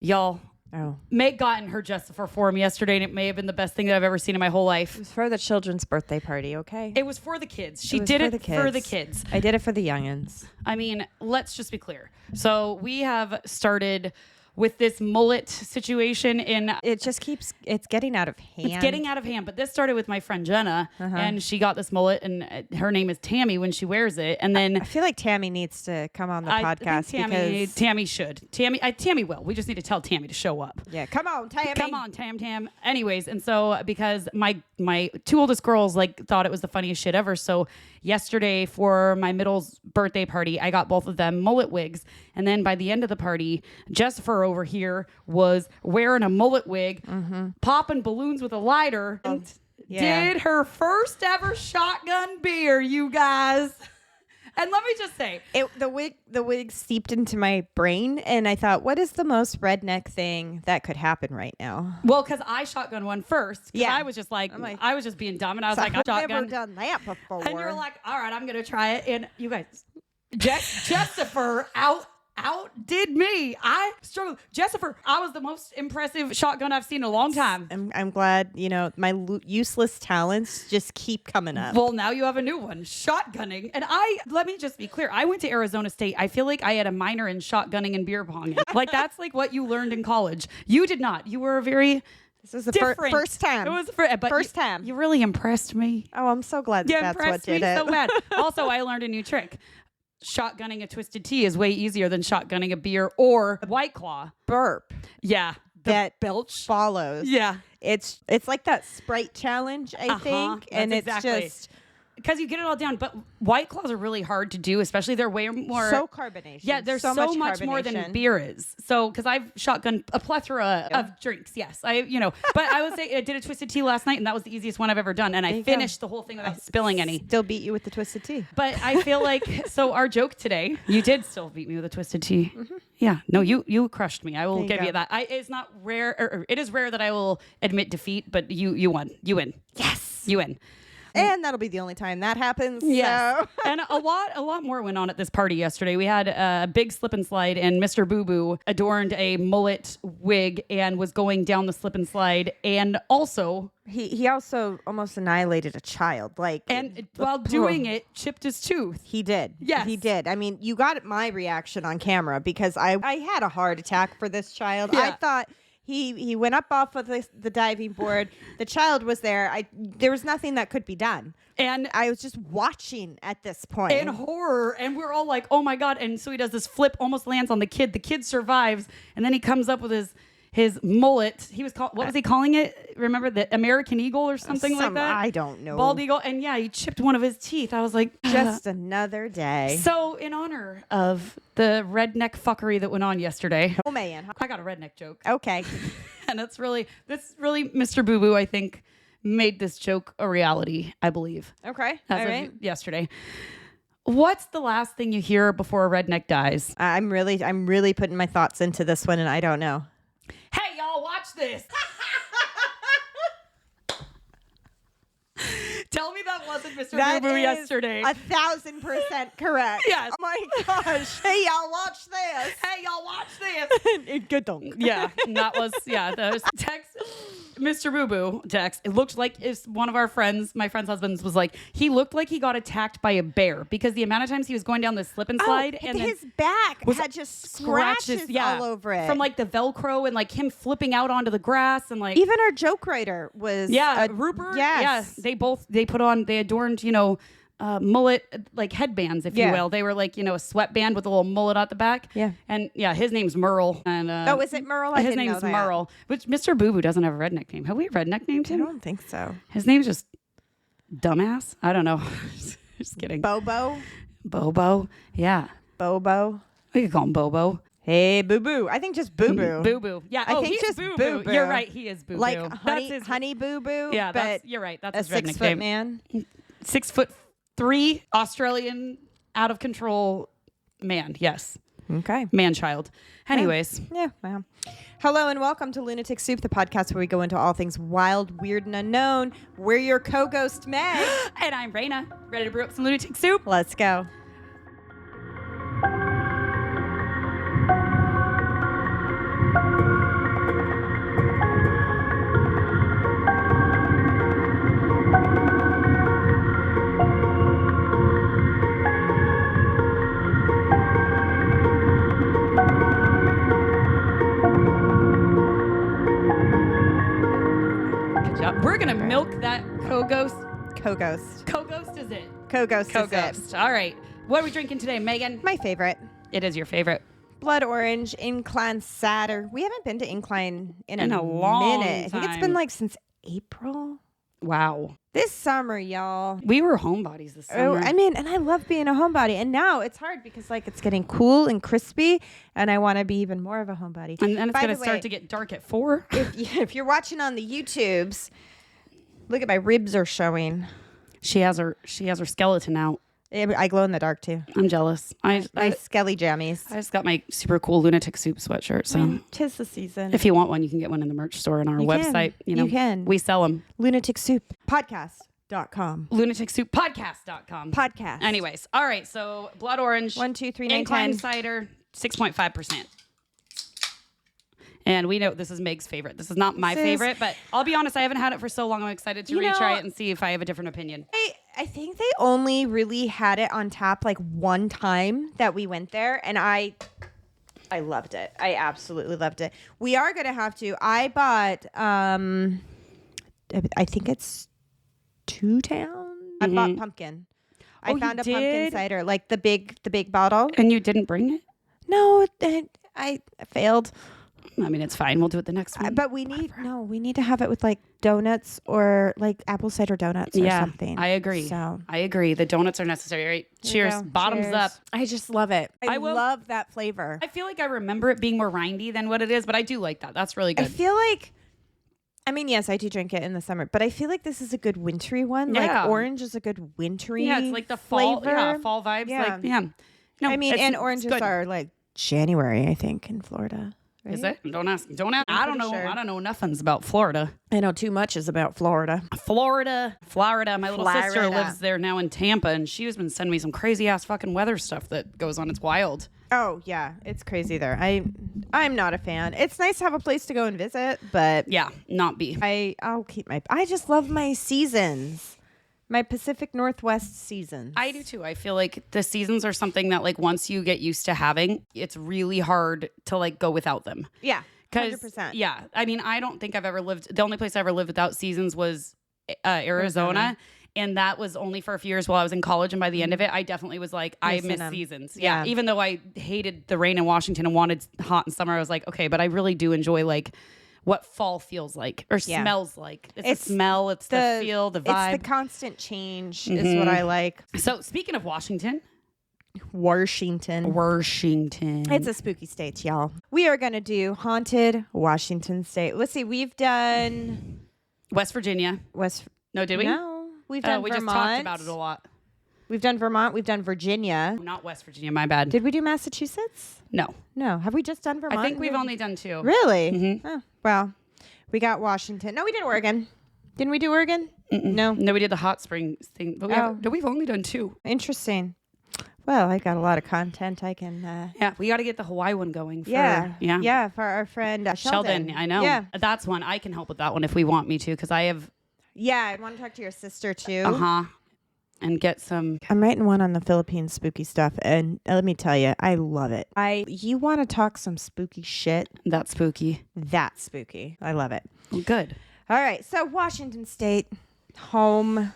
Y'all, Oh. Meg got in her Justifer form yesterday, and it may have been the best thing that I've ever seen in my whole life. It was for the children's birthday party, okay? It was for the kids. She did it for the kids. I did it for the youngins. I mean, let's just be clear. So we have started with this mullet situation in... It just keeps... It's getting out of hand. It's getting out of hand. But this started with my friend Jenna, and she got this mullet, and her name is Tammy when she wears it. And then... I feel like Tammy needs to come on the podcast because... Tammy should. Tammy will. We just need to tell Tammy to show up. Yeah, come on, Tammy. Come on, Tam. Anyways, and so because my two oldest girls thought it was the funniest shit ever, so yesterday for my middle's birthday party, I got both of them mullet wigs. And then by the end of the party, Jessifer over here was wearing a mullet wig, popping balloons with a lighter, and did her first ever shotgun beer, you guys. And let me just say, the wig seeped into my brain, and I thought, what is the most redneck thing that could happen right now? Well, because I shotgun one first. Yeah, I was just I was just being dumb, and I was like, I've shotgun. never done that before. And you're like, all right, I'm gonna try it. And you guys, Jessifer outdid me. I struggled. Jessifer, I was the most impressive shotgun I've seen in a long time. I'm glad, my useless talents just keep coming up. Well, now you have a new one, shotgunning. And let me just be clear. I went to Arizona State. I feel like I had a minor in shotgunning and beer pong. That's like what you learned in college. You did not. You were very... This was the first time. It was first time. You really impressed me. Oh, I'm so glad that's what did it. So bad. Also, I learned a new trick. Shotgunning a twisted tea is way easier than shotgunning a beer or White Claw. Burp. Yeah. That belch follows. Yeah. It's like that Sprite challenge, I think. And it's just... Because you get it all down. But White Claws are really hard to do, especially they're way more... So carbonation. Yeah, there's so much more than beer is. So, because I've shotgunned a plethora of drinks, yes. But I would say I did a twisted tea last night, and that was the easiest one I've ever done. And I finished the whole thing without spilling any. Still beat you with the twisted tea. But I feel like, so our joke today, you did still beat me with a twisted tea. Mm-hmm. Yeah. No, you crushed me. I will give you that. It's not rare, or it is rare that I will admit defeat, but you won. You win. Yes. You win. And that'll be the only time that happens. Yeah. So. And a lot more went on at this party yesterday. We had a big slip and slide, and Mr. Boo Boo adorned a mullet wig and was going down the slip and slide. And also... He also almost annihilated a child. While doing it, chipped his tooth. He did. Yes. He did. I mean, you got my reaction on camera because I had a heart attack for this child. Yeah. I thought... He went up off of the diving board. The child was there. There was nothing that could be done. And I was just watching at this point. In horror. And we're all like, oh my God. And so he does this flip, almost lands on the kid. The kid survives. And then he comes up with his mullet. He was what was he calling it? Remember the American Eagle or something like that? I don't know. Bald eagle. And yeah, he chipped one of his teeth. I was like, just another day. So in honor of the redneck fuckery that went on yesterday. Oh man. I got a redneck joke. Okay. And that's really Mr. Boo Boo, I think, made this joke a reality, I believe. Okay. As of yesterday. What's the last thing you hear before a redneck dies? I'm really putting my thoughts into this one, and I don't know. Hey, y'all, watch this. Tell me that wasn't Mr. Boo Boo yesterday. 1,000% correct. Yes. Oh my gosh. Hey, y'all, watch this. Hey, y'all, watch this. Good dong. Yeah. And that was text. Mr. Boo Boo text. It looked like if one of our friends, my friend's husband's, was like, he looked like he got attacked by a bear because the amount of times he was going down this slip and slide. And his back had just scratches all over it. From the Velcro and him flipping out onto the grass and even our joke writer was. Yeah. Rupert. Yes. Yeah. They adorned, mullet headbands, if you will. They were a sweatband with a little mullet at the back. Yeah. And yeah, his name's Merle. And is it Merle? His name's Merle. Which Mr. Boo Boo doesn't have a redneck name. Have we redneck named him? I don't think so. His name's just dumbass. I don't know. Just kidding. Bobo. Yeah. Bobo. We could call him Bobo. Hey, Boo Boo. I think just Boo Boo. Boo Boo. Yeah. I think just Boo Boo. You're right. He is Boo Boo. Honey Boo Boo. Yeah, you're right. That's his redneck 6-foot man. 6'3" Australian out of control man. Yes. Okay. Man child. Anyways. Yeah. Wow. Hello and welcome to Lunatic Soup, the podcast where we go into all things wild, weird, and unknown. We're your co-ghost Meg. And I'm Raina. Ready to brew up some lunatic soup? Let's go. We're going to milk that Co-Ghost. Co-Ghost. Co-Ghost is it. Co-Ghost is it. Co-Ghost. All right. What are we drinking today, Megan? My favorite. It is your favorite. Blood Orange, Incline Cider. We haven't been to Incline in a long minute. I think it's been like since April. Wow. This summer, y'all. We were homebodies this summer. Oh, I mean, and I love being a homebody. And now it's hard because like it's getting cool and crispy, and I want to be even more of a homebody. And then it's going to start to get dark at 4. If you're watching on the YouTubes, look at my ribs are showing. She has her skeleton out. I glow in the dark too. I'm jealous. My skelly jammies. I just got my super cool Lunatic Soup sweatshirt. So 'tis the season. if you want one, you can get one in the merch store on our website. You can. We sell them. Lunatic Soup Podcast.com. LunaticSoupPodcast.com. Podcast. Anyways, all right. So Blood Orange. 1, 2, 3, 9, Incline 10. cider, 6.5%. And we know this is Meg's favorite. This is not my favorite, but I'll be honest, I haven't had it for so long. I'm excited to retry it and see if I have a different opinion. I think they only really had it on tap like one time that we went there, and I loved it. I absolutely loved it. We are gonna have to. I bought I think it's 2 Town. I bought pumpkin. I found a pumpkin cider, like the big bottle. And you didn't bring it? No, I failed. I mean, it's fine. We'll do it the next one. But we need to have it with like donuts or like apple cider donuts or something. I agree. So I agree. The donuts are necessary. Right? Cheers. Bottoms up. I just love it. I love that flavor. I feel like I remember it being more rindy than what it is, but I do like that. That's really good. I feel like, I mean, yes, I do drink it in the summer, but I feel like this is a good wintry one. Yeah. Like orange is a good wintry. Yeah, it's like the fall, flavor. fall vibes. Yeah. Like, yeah. No, I mean, and oranges are like January, I think, in Florida. Right? Is it? Don't ask. Don't ask. I don't know. Sure. I don't know nothings about Florida. I know too much is about Florida. Florida. My little sister lives there now in Tampa, and she's been sending me some crazy ass fucking weather stuff that goes on. It's wild. Oh yeah, it's crazy there. I'm not a fan. It's nice to have a place to go and visit, but yeah, not be. I'll keep I just love my seasons. My Pacific Northwest seasons. I do too. I feel like the seasons are something that like once you get used to having, it's really hard to like go without them. Yeah. 100%. Yeah. I mean, I don't think I've ever lived. The only place I ever lived without seasons was Arizona. And that was only for a few years while I was in college. And by the end of it, I definitely was like, I miss seasons. Yeah. Even though I hated the rain in Washington and wanted hot in summer, I was like, okay, but I really do enjoy like what fall feels like or smells like. It's the smell, it's the feel, the vibe. It's the constant change is what I like. So speaking of Washington. Washington. It's a spooky state, y'all. We are going to do Haunted Washington State. Let's see. We've done West Virginia. No, did we? No. We've done we Vermont. just talked about it a lot. We've done Vermont. We've done Virginia. Not West Virginia. My bad. Did we do Massachusetts? No. Have we just done Vermont? I think we've only done 2. Really? Mm-hmm. Oh, well, we got Washington. No, we did Oregon. Didn't we do Oregon? No, we did the hot springs thing. But we've only done 2. Interesting. Well, I got a lot of content I can. Yeah, we got to get the Hawaii one going. For for our friend Sheldon. I know. Yeah, that's one I can help with that one if we want me to, because I have. Yeah, I want to talk to your sister too. And get some. I'm writing one on the Philippine spooky stuff, and let me tell you, I love it. You want to talk some spooky shit? That's spooky. That's spooky. I love it. Well, good. All right, so Washington State, home.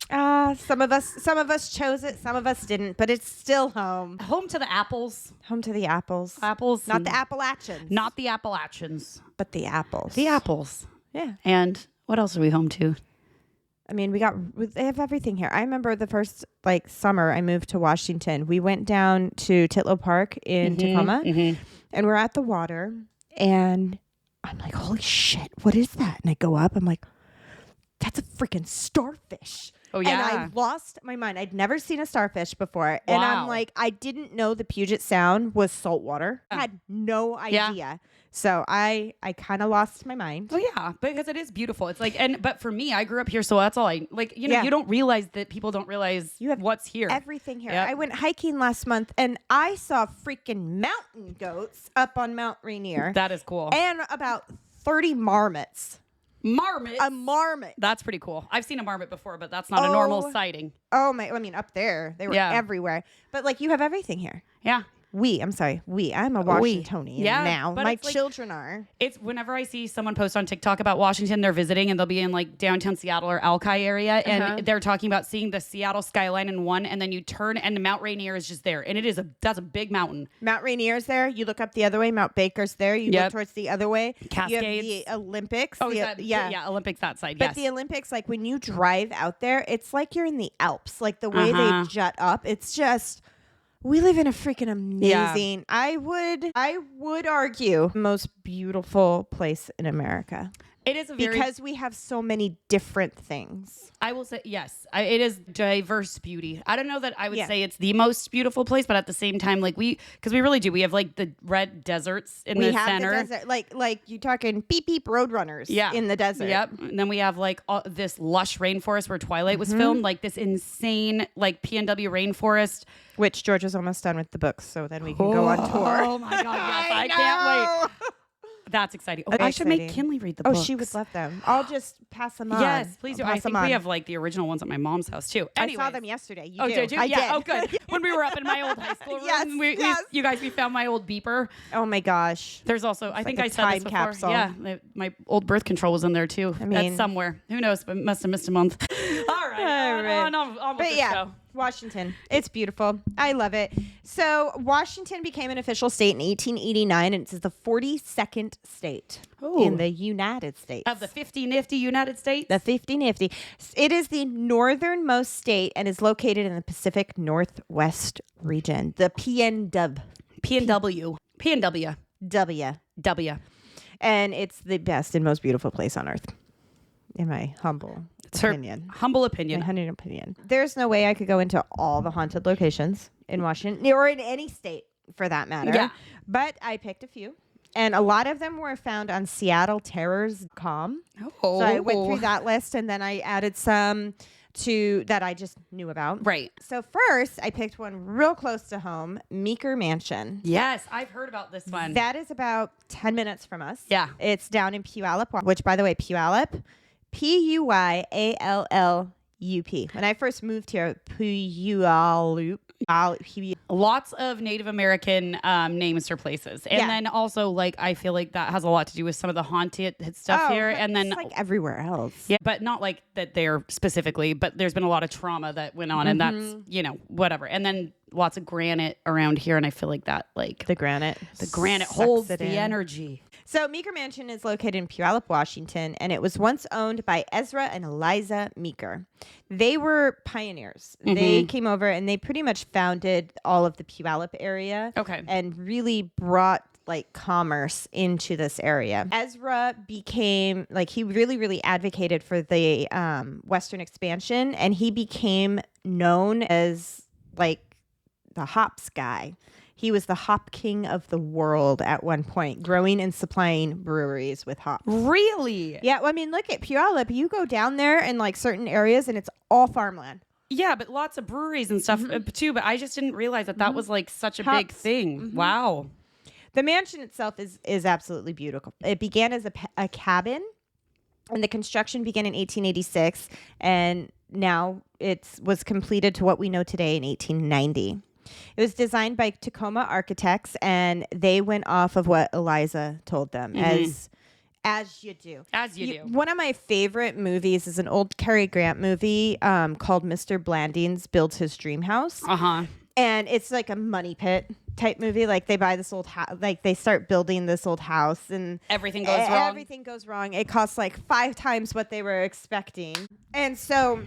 Some of us chose it, some of us didn't, but it's still home. Home to the apples. Home to the apples. Apples. Not the Appalachians. Not the Appalachians. But the apples. The apples. Yeah. And what else are we home to? I mean, they have everything here. I remember the first summer I moved to Washington. We went down to Titlow Park in Tacoma, and we're at the water, and I'm like, holy shit, what is that? And I go up, I'm like, that's a freaking starfish. Oh, yeah. And I lost my mind. I'd never seen a starfish before. And I'm like, I didn't know the Puget Sound was saltwater. I had no idea. Yeah. So I kind of lost my mind. Oh, yeah, because it is beautiful. It's like, but for me, I grew up here, so that's all I, like, you don't realize that people don't realize you have what's here. Everything here. Yep. I went hiking last month, and I saw freaking mountain goats up on Mount Rainier. That is cool. And about 30 marmots. Marmot? A marmot. That's pretty cool. I've seen a marmot before, but that's not a normal sighting. Oh, my. I mean, up there. They were everywhere. But, you have everything here. Yeah. I'm a Washingtonian now. but My it's like- children are. It's whenever I see someone post on TikTok about Washington, they're visiting and they'll be in like downtown Seattle or Alki area, and they're talking about seeing the Seattle skyline in one, and then you turn and Mount Rainier is just there, and that's a big mountain. Mount Rainier's there. You look up the other way. Mount Baker's there. You look towards the other way. Cascades. You have the Olympics. Oh, yeah, Olympics that side. But yes. the Olympics, like when you drive out there, it's like you're in the Alps. Like the way they jut up, it's just. We live in a freaking amazing. I would argue most beautiful place in America. It is because we have so many different things. I will say yes. It is diverse beauty. I don't know that I would say it's the most beautiful place, but at the same time, like because we really do. We have like the red deserts in the center. The desert, like you talking beep beep roadrunners. In the desert. Yep. And then we have like this lush rainforest where Twilight was filmed. Like this insane like PNW rainforest. Which George is almost done with the books, so then we can go on tour. Oh my god! Yes, I can't wait. That's exciting. Oh, I should make Kinley read the books. Oh, she would love them. I'll just pass them on. Yes, please do. I think we have like the original ones at my mom's house too. Anyways. I saw them yesterday. You do. Did you? I did. Oh, good. When we were up in my old high school room, we found my old beeper. Oh my gosh. There's also, I think I said this before. Capsule. Yeah, my old birth control was in there too. I mean, somewhere. Who knows? But must have missed a month. All right. On with the show. Washington. It's beautiful. I love it. So Washington became an official state in 1889, and it's the 42nd state in the United States. Of the 50 nifty United States? The 50 nifty. It is the northernmost state and is located in the Pacific Northwest region. The PNW. PNW. W. And it's the best and most beautiful place on earth, in my humble opinion. Humble opinion. My honey opinion. There's no way I could go into all the haunted locations in Washington or in any state for that matter. Yeah. But I picked a few. And a lot of them were found on SeattleTerrors.com. Oh. So I went through that list and then I added some that I just knew about. Right. So first, I picked one real close to home, Meeker Mansion. Yes, I've heard about this one. That is about 10 minutes from us. Yeah. It's down in Puyallup, which, by the way, Puyallup, Puyallup. When I first moved here, Puyallup. Lots of Native American names for places. And then also, like, I feel like that has a lot to do with some of the haunted stuff here. And then, like everywhere else. Yeah, but not like that they're specifically, but there's been a lot of trauma that went on, and that's, whatever. And then lots of granite around here. And I feel like that, like, the granite holds the energy. So Meeker Mansion is located in Puyallup, Washington, and it was once owned by Ezra and Eliza Meeker. They were pioneers. Mm-hmm. They came over and they pretty much founded all of the Puyallup area. Okay. And really brought like commerce into this area. Ezra became he really, really advocated for the Western expansion, and he became known as like the hops guy. He was the hop king of the world at one point, growing and supplying breweries with hops. Really? Yeah. Well, I mean, look at Puyallup. You go down there in like certain areas and it's all farmland. Yeah, but lots of breweries and stuff too. But I just didn't realize that was like such a big thing. Mm-hmm. Wow. The mansion itself is absolutely beautiful. It began as a cabin, and the construction began in 1886, and now it was completed to what we know today in 1890. It was designed by Tacoma architects, and they went off of what Eliza told them, as you do. As you do. One of my favorite movies is an old Cary Grant movie called Mr. Blandings Builds His Dream House. Uh-huh. And it's like a money pit type movie. Like they buy this old house, like they start building this old house, and everything goes wrong. Everything goes wrong. It costs like 5 times what they were expecting. And so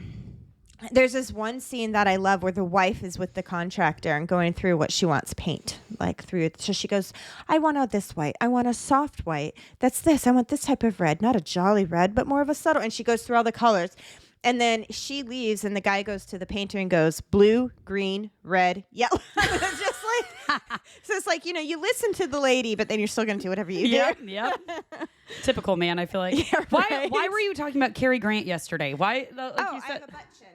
there's this one scene that I love where the wife is with the contractor and going through what she wants paint, like through it. So she goes, I want this white. I want a soft white. That's this. I want this type of red, not a jolly red, but more of a subtle. And she goes through all the colors. And then she leaves, and the guy goes to the painter and goes, blue, green, red, yellow. It's just like, so it's like, you listen to the lady, but then you're still going to do whatever you do. Yeah. Typical man, I feel like. Yeah, right. Why were you talking about Cary Grant yesterday? Why? You said, I have a butt chin.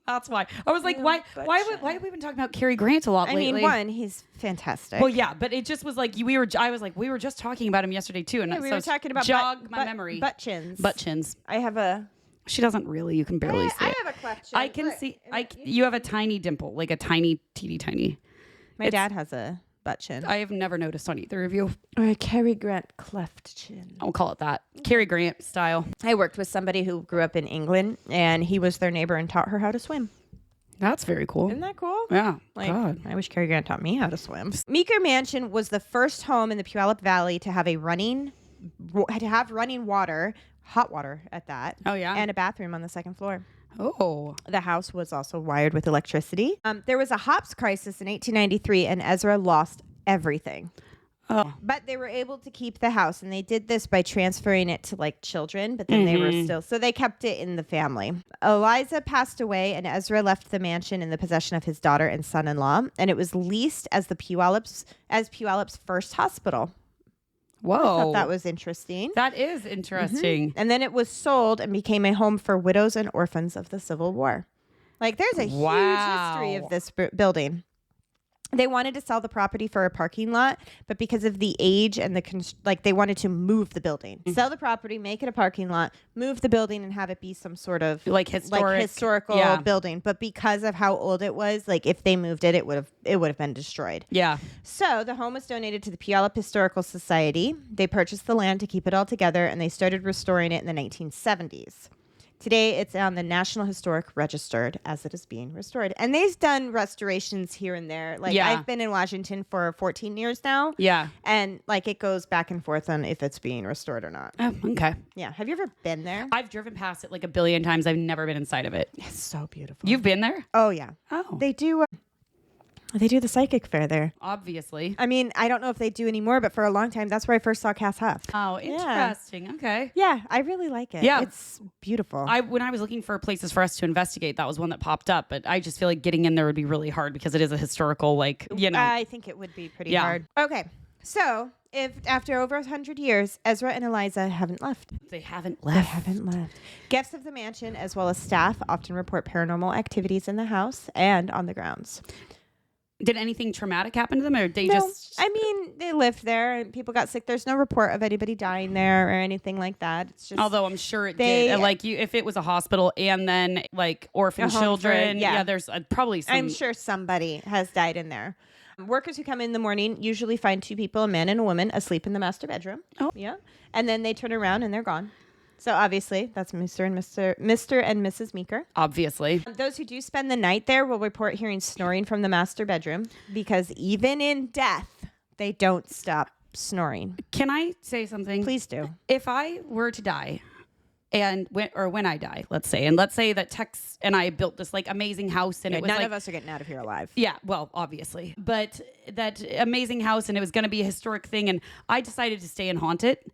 That's why. I was like, why have we been talking about Cary Grant a lot lately? I mean, one, he's fantastic. Well, yeah, but it just was like we were just talking about him yesterday too, and we were talking about my memory. Butt chins. Butt chins. I have a. She doesn't really. You can barely see it. I have a question. I can see. You have a tiny dimple, like a tiny, teeny tiny. My dad has a butt chin. I have never noticed on either of you. Or a Cary Grant cleft chin. I'll call it that. Cary Grant style. I worked with somebody who grew up in England, and he was their neighbor and taught her how to swim. That's very cool. Isn't that cool? Yeah. Like, God. I wish Cary Grant taught me how to swim. Meeker Mansion was the first home in the Puyallup Valley to have running water, hot water at that. Oh, yeah. And a bathroom on the second floor. Oh. The house was also wired with electricity. There was a hops crisis in 1893, and Ezra lost everything. Oh. But they were able to keep the house, and they did this by transferring it to like children, but then they were still, so they kept it in the family. Eliza passed away, and Ezra left the mansion in the possession of his daughter and son-in-law, and it was leased as Puyallup's first hospital. Whoa. I thought that was interesting. That is interesting. And then it was sold and became a home for widows and orphans of the Civil War. Like, there's a huge history of this building. They wanted to sell the property for a parking lot, but because of the age and they wanted to move the building, sell the property, make it a parking lot, move the building, and have it be some sort of historical building. But because of how old it was, like if they moved it, it would have been destroyed. Yeah. So the home was donated to the Puyallup Historical Society. They purchased the land to keep it all together, and they started restoring it in the 1970s. Today, it's on the National Historic Register as it is being restored. And they've done restorations here and there. Like, I've been in Washington for 14 years now. Yeah. And, like, it goes back and forth on if it's being restored or not. Oh, okay. Yeah. Have you ever been there? I've driven past it like a billion times. I've never been inside of it. It's so beautiful. You've been there? Oh, yeah. Oh. They do the psychic fair there. Obviously. I mean, I don't know if they do anymore, but for a long time, that's where I first saw Cass Huff. Oh, interesting. Yeah. Okay. Yeah, I really like it. Yeah. It's beautiful. When I was looking for places for us to investigate, that was one that popped up. But I just feel like getting in there would be really hard because it is a historical, like, you know. I think it would be pretty hard. Okay. So, if after over 100 years, Ezra and Eliza haven't left. They haven't left. Guests of the mansion, as well as staff, often report paranormal activities in the house and on the grounds. Did anything traumatic happen to them, or they I mean, they lived there and people got sick. There's no report of anybody dying there or anything like that. It's just, although I'm sure it did. Like if it was a hospital and then like orphan children, there's probably some. I'm sure somebody has died in there. Workers who come in the morning usually find two people, a man and a woman, asleep in the master bedroom. Oh, yeah, and then they turn around and they're gone. So obviously, that's Mr. and Mrs. Meeker. Obviously. Those who do spend the night there will report hearing snoring from the master bedroom because even in death, they don't stop snoring. Can I say something? Please do. If I were to die, when I die, let's say that Tex and I built this like amazing house, and it was none of us are getting out of here alive. Yeah, well, obviously, but that amazing house, and it was going to be a historic thing, and I decided to stay and haunt it.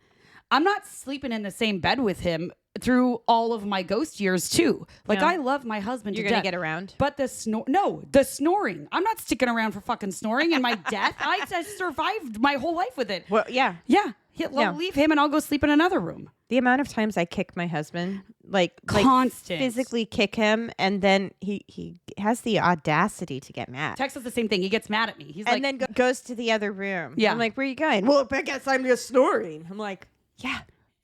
I'm not sleeping in the same bed with him through all of my ghost years too. Like I love my husband. You're to gonna death, get around. But the snoring. I'm not sticking around for fucking snoring in my death. I survived my whole life with it. Well, yeah. Leave him and I'll go sleep in another room. The amount of times I kick my husband, like constant, physically kick him, and then he has the audacity to get mad. Tex does the same thing. He gets mad at me. He's and then goes to the other room. Yeah. I'm like, where are you going? Well, I guess I'm just snoring. I'm like, yeah.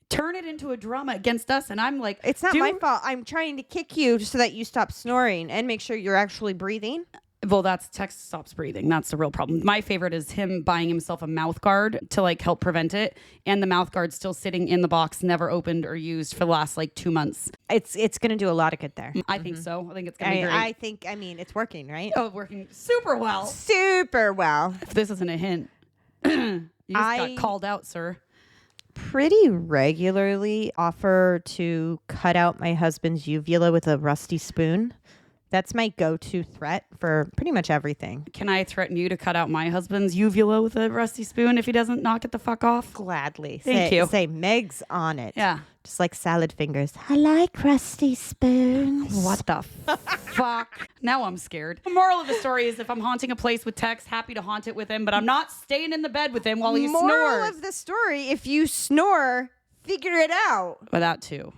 Turn it into a drama against us, and I'm like, it's not my fault. I'm trying to kick you so that you stop snoring and make sure you're actually breathing. Well, that's Tex stops breathing. That's the real problem. My favorite is him buying himself a mouth guard to like help prevent it, and the mouth guard's still sitting in the box, never opened or used for the last like 2 months. It's going to do a lot of good there. I think so. I think it's going to be great. I mean, it's working, right? Oh, working super well. Super well. If this isn't a hint, you just got called out, sir. Pretty regularly offer to cut out my husband's uvula with a rusty spoon. That's my go-to threat for pretty much everything. Can I threaten you to cut out my husband's uvula with a rusty spoon if he doesn't knock it the fuck off? Gladly. Thank you. Say Meg's on it. Yeah. Just like salad fingers. I like rusty spoons. What the fuck? Now I'm scared. The moral of the story is if I'm haunting a place with Tex, happy to haunt it with him, but I'm not staying in the bed with him while he snores. Moral of the story, if you snore, figure it out. Well, that too.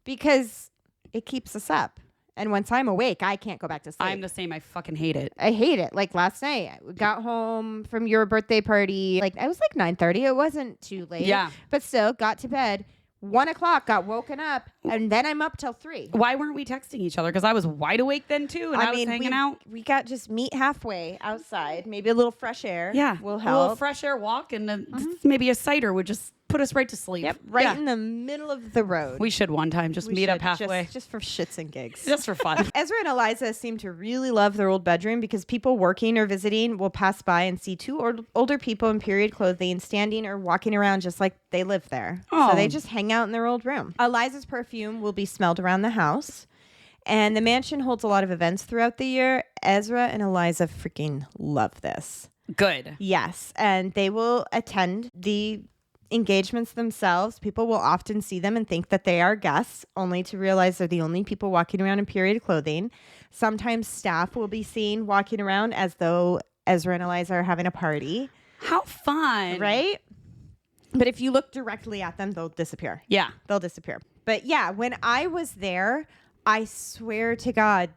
Because it keeps us up. And once I'm awake, I can't go back to sleep. I'm the same. I fucking hate it. I hate it. Like last night, I got home from your birthday party. Like I was like 9:30. It wasn't too late. Yeah. But still, got to bed. 1 o'clock, got woken up, and then I'm up till 3. Why weren't we texting each other? Because I was wide awake then too, and I was hanging out. We got just meet halfway outside. Maybe a little fresh air. Yeah, will a help. little fresh air walk, and maybe a cider would just put us right to sleep. Yep, right in the middle of the road. We should one time just meet up halfway, just for shits and gigs, just for fun. Ezra and Eliza seem to really love their old bedroom because people working or visiting will pass by and see two older people in period clothing standing or walking around just like they live there. Oh. So they just hang out in their old room. Eliza's perfume will be smelled around the house. And the mansion holds a lot of events throughout the year. Ezra and Eliza freaking love this. Good. Yes. And they will attend the engagements themselves. People will often see them and think that they are guests, only to realize they're the only people walking around in period clothing. Sometimes staff will be seen walking around as though Ezra and Eliza are having a party. How fun. Right? But if you look directly at them, they'll disappear. Yeah. They'll disappear. But yeah, when I was there, I swear to God,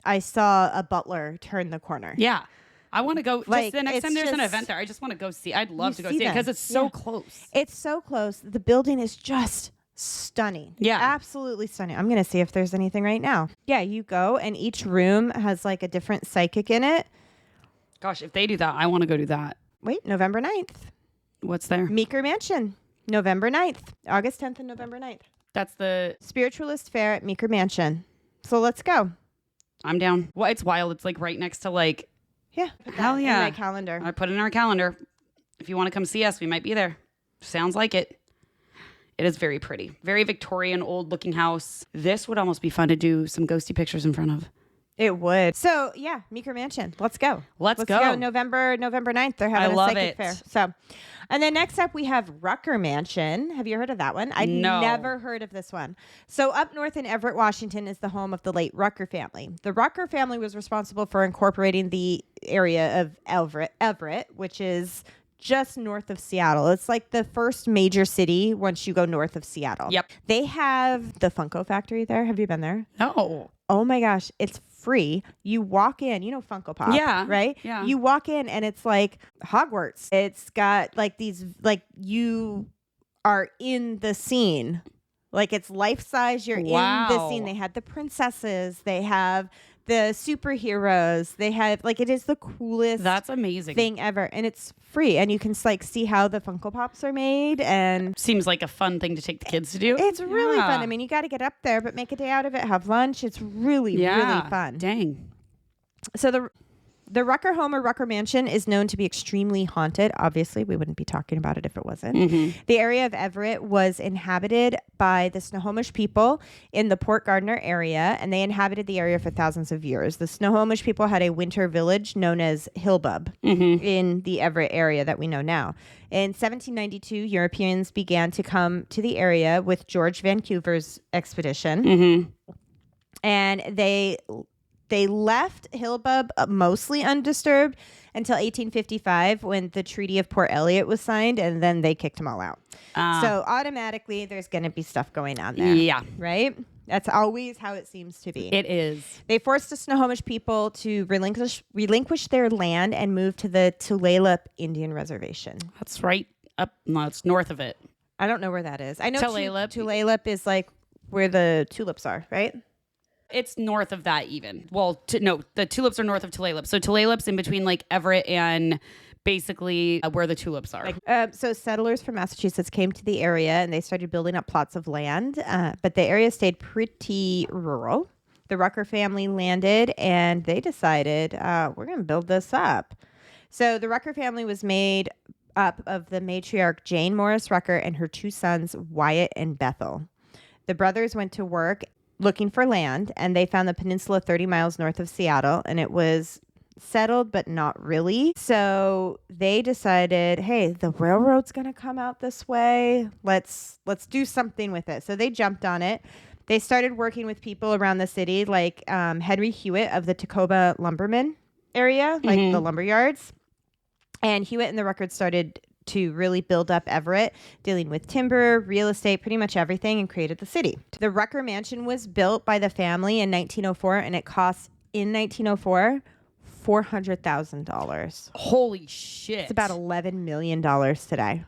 I saw a butler turn the corner. Yeah. I want to go. Like, just the next time there's an event there, I just want to go see. I'd love to go see it because it's so close. It's so close. The building is just stunning. Yeah. Absolutely stunning. I'm going to see if there's anything right now. Yeah, you go and each room has like a different psychic in it. Gosh, if they do that, I want to go do that. Wait, November 9th. What's there? Meeker Mansion. November 9th. August 10th and November 9th. That's the Spiritualist Fair at Meeker Mansion. So let's go. I'm down. Well, it's wild. It's like right next to like. Yeah. Hell yeah. In my calendar. I put it in our calendar. If you want to come see us, we might be there. Sounds like it. It is very pretty. Very Victorian, old looking house. This would almost be fun to do some ghosty pictures in front of. It would. So yeah, Meeker Mansion. Let's go. Let's go. November 9th. They're having a psychic fair. So, and then next up we have Rucker Mansion. Have you heard of that one? I'd never heard of this one. So up north in Everett, Washington is the home of the late Rucker family. The Rucker family was responsible for incorporating the area of Everett, which is just north of Seattle. It's like the first major city once you go north of Seattle. Yep. They have the Funko factory there. Have you been there? No. Oh my gosh, it's free. You walk in, you know Funko Pop, yeah, right? Yeah. You walk in and it's like Hogwarts. It's got like these, like you are in the scene. Like it's life size. You're in the scene. They had the princesses. They have the superheroes. They have like, it is the coolest. That's amazing thing ever, and it's free. And you can like see how the Funko Pops are made. And seems like a fun thing to take the kids to do. It's really fun. I mean, you got to get up there, but make a day out of it. Have lunch. It's really really fun. Dang. So the Rucker home or Rucker Mansion is known to be extremely haunted. Obviously, we wouldn't be talking about it if it wasn't. Mm-hmm. The area of Everett was inhabited by the Snohomish people in the Port Gardner area, and they inhabited the area for thousands of years. The Snohomish people had a winter village known as Hillbub in the Everett area that we know now. In 1792, Europeans began to come to the area with George Vancouver's expedition, and they left Hillbub mostly undisturbed until 1855 when the Treaty of Port Elliot was signed, and then they kicked them all out. So automatically there's going to be stuff going on there. Yeah. Right? That's always how it seems to be. It is. They forced the Snohomish people to relinquish their land and move to the Tulalip Indian Reservation. That's right up. No, it's north of it. I don't know where that is. I know Tulalip. Tulalip is like where the tulips are, right? It's north of that even. Well, no, the tulips are north of Tulalip. So Tulalip's in between like Everett and basically where the tulips are. So settlers from Massachusetts came to the area and they started building up plots of land, but the area stayed pretty rural. The Rucker family landed and they decided, we're going to build this up. So the Rucker family was made up of the matriarch Jane Morris Rucker and her two sons, Wyatt and Bethel. The brothers went to work looking for land, and they found the peninsula 30 miles north of Seattle, and it was settled, but not really. So they decided, hey, the railroad's going to come out this way. Let's do something with it. So they jumped on it. They started working with people around the city, like Henry Hewitt of the Tacoma Lumberman area, like the lumber yards. And Hewitt and the Ruckers started to really build up Everett, dealing with timber, real estate, pretty much everything, and created the city. The Rucker Mansion was built by the family in 1904, and it cost, in 1904, $400,000. Holy shit. It's about $11 million today.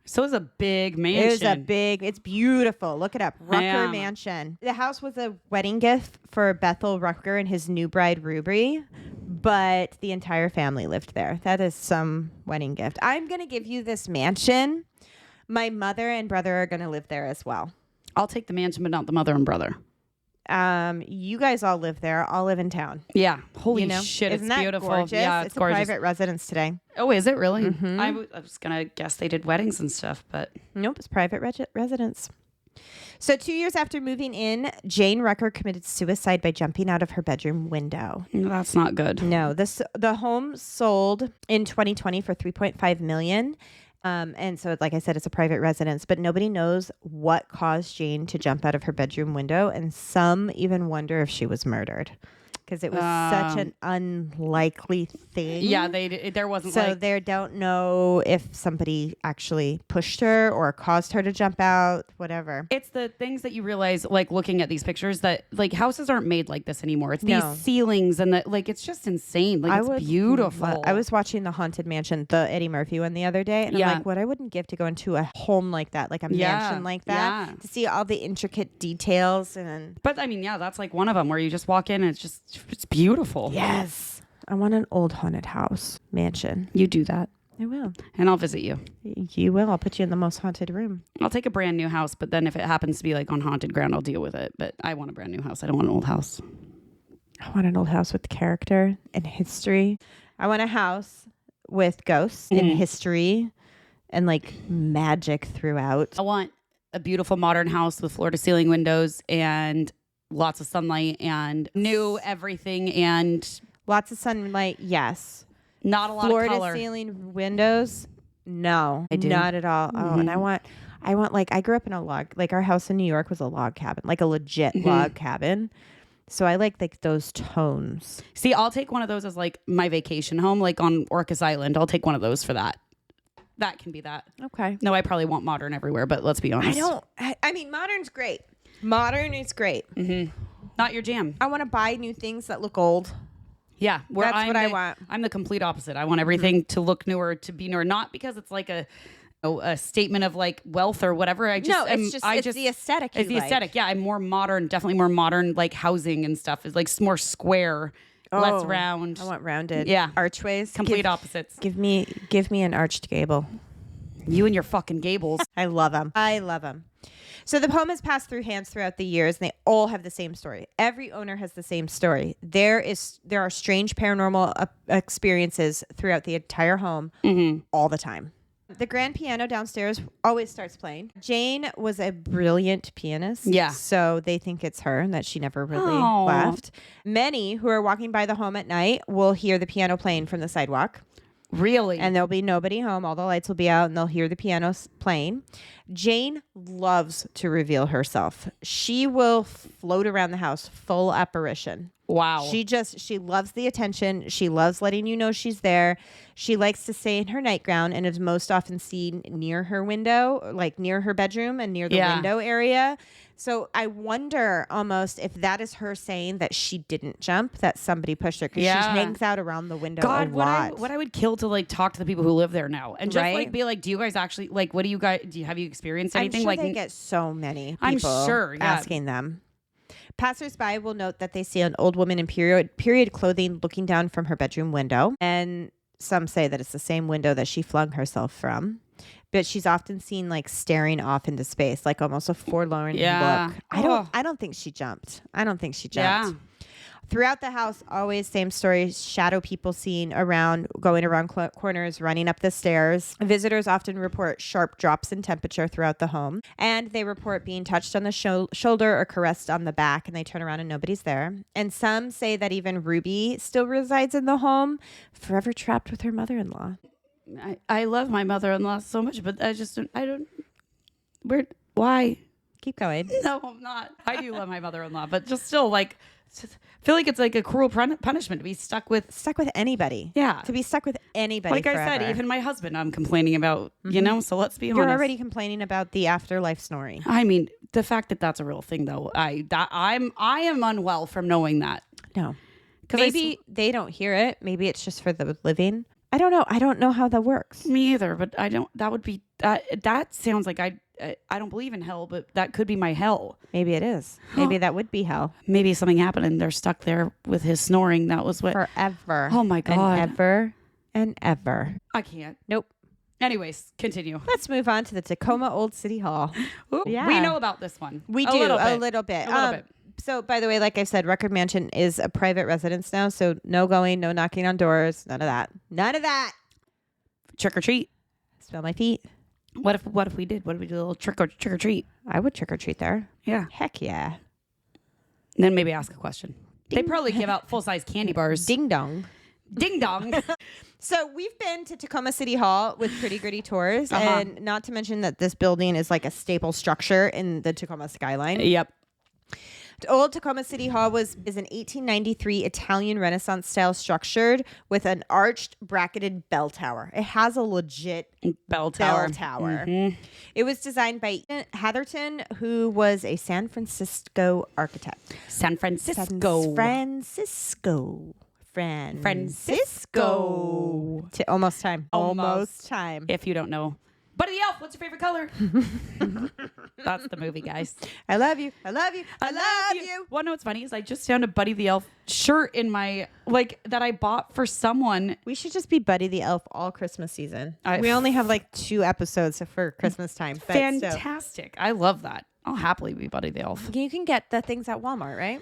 So it was a big mansion. It was it's beautiful. Look it up. Rucker Mansion. The house was a wedding gift for Bethel Rucker and his new bride, Ruby, but the entire family lived there. That is some wedding gift. I'm going to give you this mansion. My mother and brother are going to live there as well. I'll take the mansion, but not the mother and brother. You guys all live there. I'll live in town. Yeah. Holy shit. Isn't it's that beautiful. Gorgeous? Yeah, it's gorgeous. a private residence today. Oh, is it really? Mm-hmm. I was going to guess they did weddings and stuff, but. Nope, it's private residence. So 2 years after moving in, Jane Rucker committed suicide by jumping out of her bedroom window. That's not good. No, the home sold in 2020 for $3.5 million. And so, like I said, it's a private residence, but nobody knows what caused Jane to jump out of her bedroom window. And some even wonder if she was murdered because it was such an unlikely thing. Yeah, there wasn't so they don't know if somebody actually pushed her or caused her to jump out, whatever. It's the things that you realize, like looking at these pictures, that like houses aren't made like this anymore. It's these ceilings and it's just insane. Like it's beautiful. I was watching the Haunted Mansion, the Eddie Murphy one the other day, and I'm like, what I wouldn't give to go into a home like that, like a mansion like that, to see all the intricate details. But I mean, that's like one of them where you just walk in and it's beautiful. Yes. I want an old haunted house mansion. You do that. I will. And I'll visit you. You will. I'll put you in the most haunted room. I'll take a brand new house, but then if it happens to be like on haunted ground, I'll deal with it. But I want a brand new house. I don't want an old house. I want an old house with character and history. I want a house with ghosts and history and like magic throughout. I want a beautiful modern house with floor to ceiling windows and lots of sunlight and new everything and lots of sunlight. Yes. Not a lot floor of color. To ceiling windows. No, I do. Not at all. Oh, and I want like, I grew up in a log, like our house in New York was a log cabin, like a legit log cabin. So I like those tones. See, I'll take one of those as like my vacation home, like on Orcas Island. I'll take one of those for that. That can be that. Okay. No, I probably want modern everywhere, but let's be honest. I mean, modern's great. Modern is great. Not your jam. I want to buy new things that look old. Yeah. That's what I want. I'm the complete opposite. I want everything to look newer, to be newer. Not because it's like a statement of like wealth or whatever. It's the aesthetic. It's the aesthetic. Yeah. I'm more modern, definitely more modern, like housing and stuff is like more square, less round. I want rounded. Yeah. Archways. Complete opposites. Give me an arched gable. You and your fucking gables. I love them. So the poem has passed through hands throughout the years, and they all have the same story. Every owner has the same story. There are strange paranormal experiences throughout the entire home all the time. The grand piano downstairs always starts playing. Jane was a brilliant pianist. Yeah. So they think it's her and that she never really left. Many who are walking by the home at night will hear the piano playing from the sidewalk. Really? And there'll be nobody home. All the lights will be out and they'll hear the piano playing. Jane loves to reveal herself. She will float around the house, full apparition. Wow. She loves the attention. She loves letting you know she's there. She likes to stay in her nightgown and is most often seen near her window, like near her bedroom and near the window area. So I wonder almost if that is her saying that she didn't jump, that somebody pushed her, because she hangs out around the window a lot. What I would kill to like talk to the people who live there now and just like be like, do you guys actually like, what do you guys, have you experienced anything? I'm sure like they get so many people I'm sure, asking them. Passersby will note that they see an old woman in period clothing looking down from her bedroom window. And some say that it's the same window that she flung herself from. But she's often seen like staring off into space, like almost a forlorn look. I don't think she jumped. Yeah. Throughout the house, always same story. Shadow people seen going around corners, running up the stairs. Visitors often report sharp drops in temperature throughout the home. And they report being touched on the shoulder or caressed on the back, and they turn around and nobody's there. And some say that even Ruby still resides in the home, forever trapped with her mother-in-law. I love my mother-in-law so much, but why? Keep going. No, I'm not. I do love my mother-in-law, but just still like, I feel like it's like a cruel punishment to be stuck with anybody. Yeah. To be stuck with anybody Like forever. I said, even my husband I'm complaining about, so let's be honest. You're already complaining about the afterlife snoring. I mean, the fact that that's a real thing though, I am unwell from knowing that. No. Maybe they don't hear it. Maybe it's just for the living. I don't know. I don't know how that works. Me either, but I don't. That would be that sounds like I don't believe in hell, but that could be my hell. Maybe it is. Maybe that would be hell. Maybe something happened and they're stuck there with his snoring. That was what forever. Oh my God. And ever and ever. I can't. Nope. Anyways, continue. Let's move on to the Tacoma Old City Hall. Ooh, Yeah. We know about this one. We do a little bit. So, by the way, like I said, Record Mansion is a private residence now. So, no going, no knocking on doors, none of that. None of that. Trick or treat. Smell my feet. What if we did? What if we did a little trick or treat? I would trick or treat there. Yeah. Heck yeah. And then maybe ask a question. Ding. They probably give out full-size candy bars. Ding dong. Ding dong. So we've been to Tacoma City Hall with Pretty Gritty tours. And not to mention that this building is like a staple structure in the Tacoma skyline. Yep. Old Tacoma City Hall is an 1893 Italian Renaissance style structured with an arched bracketed bell tower. It has a legit bell tower. Mm-hmm. It was designed by Hatherton, who was a San Francisco architect. San Francisco. Almost time. Almost time. If you don't know. Buddy the Elf, what's your favorite color? That's the movie, guys. I love you. I love you. I love you. Well, no, what's funny is I just found a Buddy the Elf shirt in my, that I bought for someone. We should just be Buddy the Elf all Christmas season. We only have 2 episodes for Christmas time. But fantastic. I love that. I'll happily be Buddy the Elf. You can get the things at Walmart, right?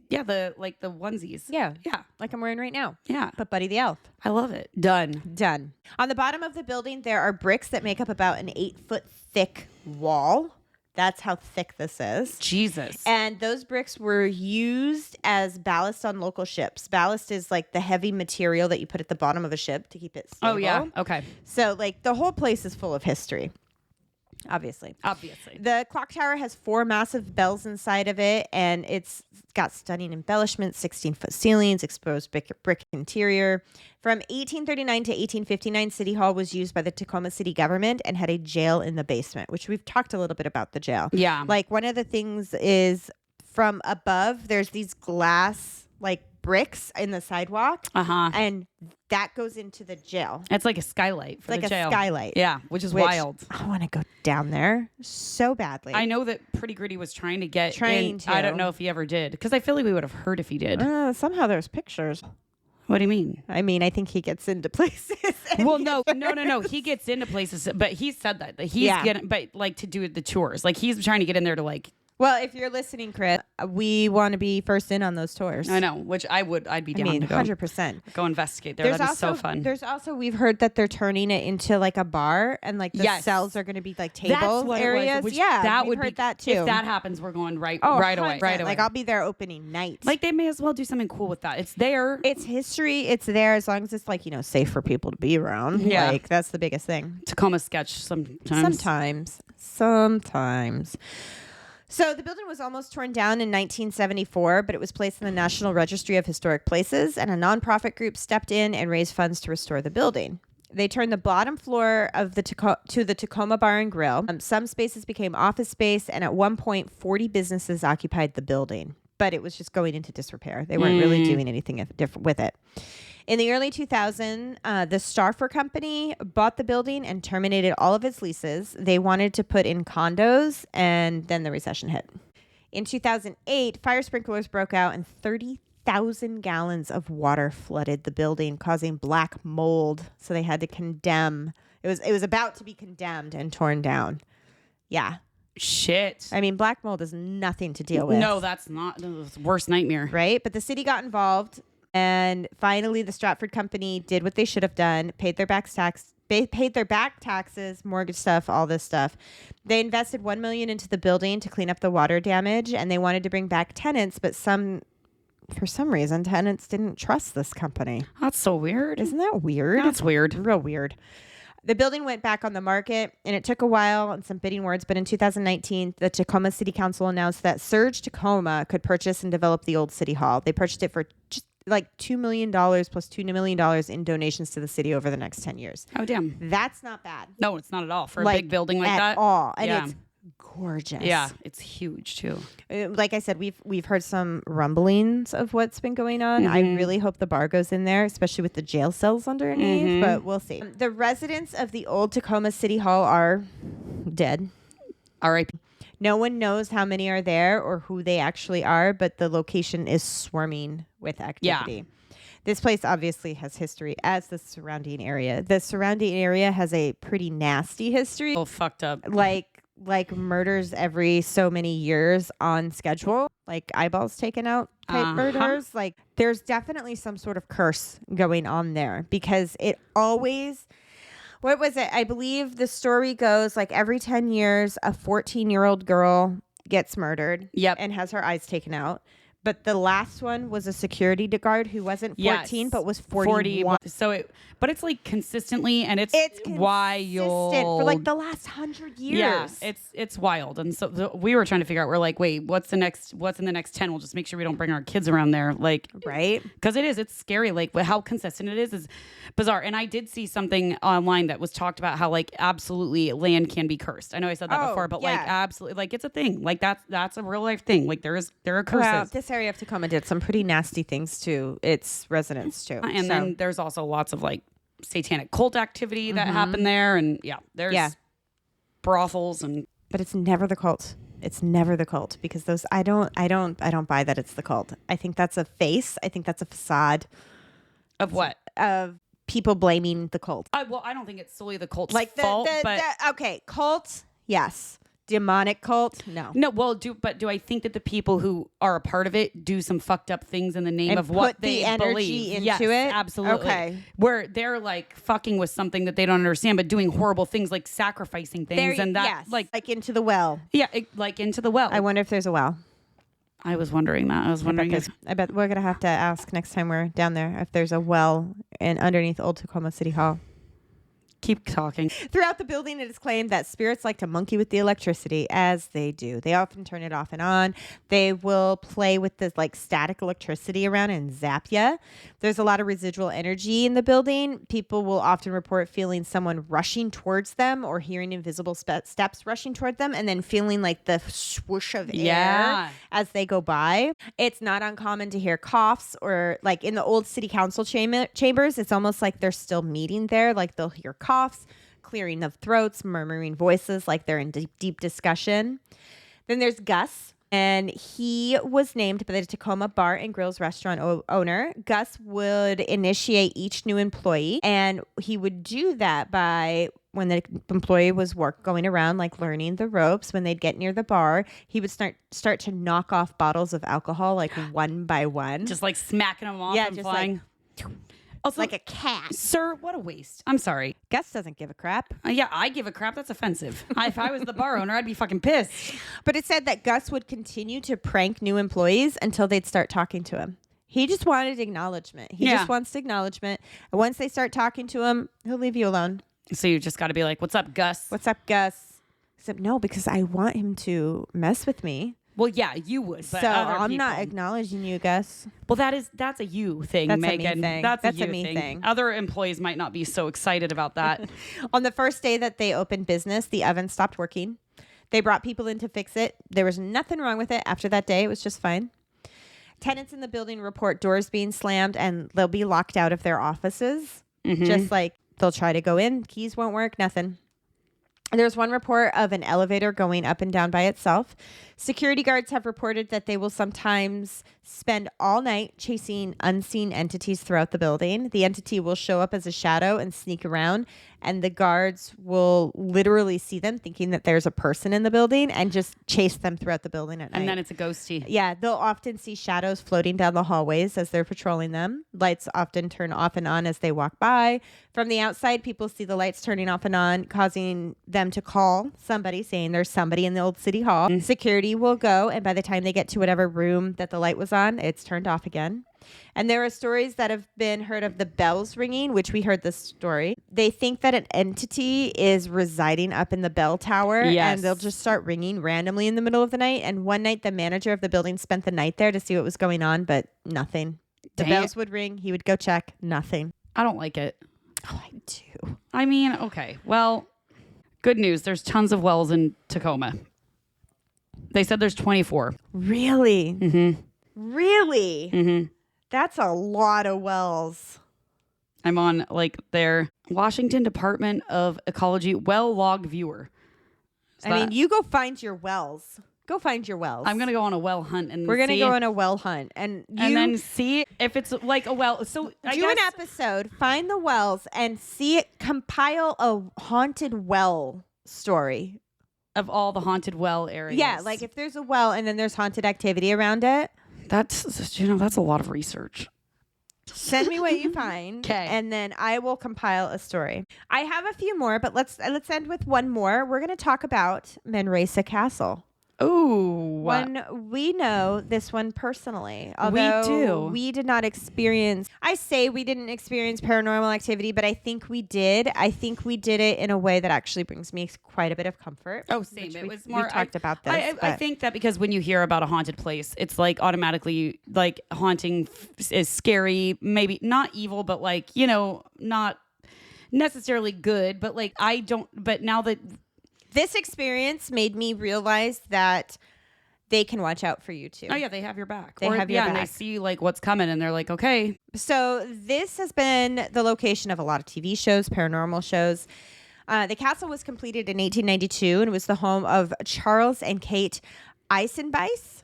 Yeah, the onesies. Yeah. Yeah. Like I'm wearing right now. Yeah. But Buddy the Elf. I love it. Done. On the bottom of the building, there are bricks that make up about an 8-foot thick wall. That's how thick this is. Jesus. And those bricks were used as ballast on local ships. Ballast is like the heavy material that you put at the bottom of a ship to keep it stable. Oh, yeah. Okay. So the whole place is full of history. Obviously. The clock tower has 4 massive bells inside of it, and it's got stunning embellishments, 16-foot ceilings, exposed brick interior. From 1839 to 1859, City Hall was used by the Tacoma City government and had a jail in the basement, which we've talked a little bit about the jail. Yeah. One of the things is from above, there's these glass bricks in the sidewalk, and that goes into the jail. It's like a skylight for the jail. Like a skylight. Yeah, which is wild. I want to go down there so badly. I know that Pretty Gritty was trying to get in. I don't know if he ever did, because I feel like we would have heard if he did. Somehow there's pictures. What do you mean? I mean, I think he gets into places. Well, no. He gets into places, but he said that he's getting, but to do the tours, he's trying to get in there to Well, if you're listening, Chris, we want to be first in on those tours. I know, which I'd be down to go. 100%. Go investigate there. That'd be so fun. There's also, we've heard that they're turning it into a bar, and the cells are going to be table areas. That would heard that too. If that happens, we're going right away. I'll be there opening night. They may as well do something cool with that. It's there. It's history. It's there as long as it's safe for people to be around. Yeah. That's the biggest thing. Tacoma sketch sometimes. Sometimes. So the building was almost torn down in 1974, but it was placed in the National Registry of Historic Places, and a nonprofit group stepped in and raised funds to restore the building. They turned the bottom floor of to the Tacoma Bar and Grill. Some spaces became office space, and at one point, 40 businesses occupied the building. But it was just going into disrepair. They weren't really doing anything different with it. In the early 2000s, the Starfer Company bought the building and terminated all of its leases. They wanted to put in condos, and then the recession hit. In 2008, fire sprinklers broke out, and 30,000 gallons of water flooded the building, causing black mold. So they had to condemn. It was about to be condemned and torn down. Yeah. Shit. I mean, black mold is nothing to deal with. No, that's not the worst nightmare. Right? But the city got involved. And finally, the Stratford Company did what they should have done, paid their back taxes, mortgage stuff, all this stuff. They invested $1 million into the building to clean up the water damage, and they wanted to bring back tenants, but for some reason, tenants didn't trust this company. That's so weird. Isn't that weird? That's weird. Real weird. The building went back on the market, and it took a while and some bidding wars, but in 2019, the Tacoma City Council announced that Surge Tacoma could purchase and develop the old City Hall. They purchased it for just $2 million plus $2 million in donations to the city over the next 10 years. Oh, damn. That's not bad. No, it's not at all for a big building like that. At all. And it's gorgeous. Yeah, it's huge too. Like I said, we've heard some rumblings of what's been going on. I really hope the bar goes in there, especially with the jail cells underneath, but we'll see. The residents of the old Tacoma City Hall are dead. R.I.P. No one knows how many are there or who they actually are, but the location is swarming with activity. Yeah. This place obviously has history, as the surrounding area. The surrounding area has a pretty nasty history. Oh, fucked up. Like murders every so many years on schedule, like eyeballs taken out type murders. Like there's definitely some sort of curse going on there because it always... What was it? I believe the story goes like every 10 years, a 14-year-old girl gets murdered and has her eyes taken out. But the last one was a security guard who wasn't 14, but was 41. But it's like consistently, and it's wild for like the last 100 years. Yeah, it's wild. And so we were trying to figure out, we're like, wait, what's in the next 10? We'll just make sure we don't bring our kids around there. Like, right. Because it's scary. Like how consistent it is bizarre. And I did see something online that was talked about how like absolutely land can be cursed. I know I said that before, but like absolutely, like it's a thing. Like that's a real life thing. Like there are curses. Well, this area of Tacoma did some pretty nasty things to its residents too. And then there's also lots of like satanic cult activity that happened there, and there's brothels but it's never the cult. It's never the cult because those I don't buy that it's the cult. I think that's a face. I think that's a facade of what? Of people blaming the cult. I don't think it's solely the cult's fault. Okay, cult, yes. Demonic cult, no. Well, do I think that the people who are a part of it do some fucked up things in the name of what they the energy believe? Into yes, it? Absolutely. Okay. Where they're like fucking with something that they don't understand, but doing horrible things like sacrificing things like into the well. Yeah, like into the well. I wonder if there's a well. I was wondering that. I bet we're gonna have to ask next time we're down there if there's a well underneath Old Tacoma City Hall. Keep talking. Throughout the building, it is claimed that spirits like to monkey with the electricity, as they do. They often turn it off and on. They will play with this like static electricity around and zap you. There's a lot of residual energy in the building. People will often report feeling someone rushing towards them or hearing invisible steps rushing toward them and then feeling like the swoosh of air as they go by. It's not uncommon to hear coughs or like in the old city council chambers, it's almost like they're still meeting there. Like they'll hear coughs, clearing of throats, murmuring voices like they're in deep discussion. Then there's Gus, and he was named by the Tacoma Bar and Grills restaurant owner. Gus would initiate each new employee, and he would do that by when the employee was going around, like learning the ropes. When they'd get near the bar, he would start to knock off bottles of alcohol, like one by one. Just like smacking them off and flying. Also, like a cat. Sir, what a waste. I'm sorry. Gus doesn't give a crap. Yeah, I give a crap. That's offensive. If I was the bar owner, I'd be fucking pissed. But it said that Gus would continue to prank new employees until they'd start talking to him. He just wanted acknowledgement. He just wants acknowledgement. And once they start talking to him, he'll leave you alone. So you just got to be like, what's up, Gus? What's up, Gus? Except no, because I want him to mess with me. Well, yeah, you would. But so I'm not acknowledging you, Gus. Well, that's a you thing, that's Megan. A me thing. That's a me thing. Other employees might not be so excited about that. On the first day that they opened business, the oven stopped working. They brought people in to fix it. There was nothing wrong with it. After that day, it was just fine. Tenants in the building report doors being slammed, and they'll be locked out of their offices. Just like they'll try to go in, keys won't work, nothing. There's one report of an elevator going up and down by itself. Security guards have reported that they will sometimes spend all night chasing unseen entities throughout the building. The entity will show up as a shadow and sneak around, and the guards will literally see them thinking that there's a person in the building and just chase them throughout the building at night. And then it's a ghosty. Yeah, they'll often see shadows floating down the hallways as they're patrolling them. Lights often turn off and on as they walk by. From the outside, people see the lights turning off and on, causing them to call somebody, saying there's somebody in the old city hall. Security will go, and by the time they get to whatever room that the light was on, it's turned off again. And there are stories that have been heard of the bells ringing, which we heard this story. They think that an entity is residing up in the bell tower, and they'll just start ringing randomly in the middle of the night. And one night, the manager of the building spent the night there to see what was going on, but nothing. The bells would ring. He would go check. Nothing. I don't like it. Oh, I do. I mean, okay. Well, good news. There's tons of wells in Tacoma. They said there's 24. Really? Mm-hmm. Really? Mm-hmm. That's a lot of wells. I'm on like their Washington Department of Ecology well log viewer. I mean, you go find your wells. Go find your wells. I'm gonna go on a well hunt and we're gonna go on a well hunt and then see if it's like a well. So do an episode, find the wells, and see it compile a haunted well story of all the haunted well areas. Yeah, like if there's a well and then there's haunted activity around it. That's that's a lot of research. Send me what you find, and then I will compile a story. I have a few more, but let's end with one more. We're going to talk about Manresa Castle. Oh, one we know this one personally. Although we do. We did not experience. I say we didn't experience paranormal activity, but I think we did. I think we did it in a way that actually brings me quite a bit of comfort. Oh, same. It was more. We talked about this. I think that because when you hear about a haunted place, it's like automatically like haunting is scary. Maybe not evil, but like not necessarily good. But like I don't. But now that. This experience made me realize that they can watch out for you too. Oh yeah, they have your back. They have your back. And they see like what's coming, and they're like, okay. So this has been the location of a lot of TV shows, paranormal shows. The castle was completed in 1892 and was the home of Charles and Kate Eisenbeis.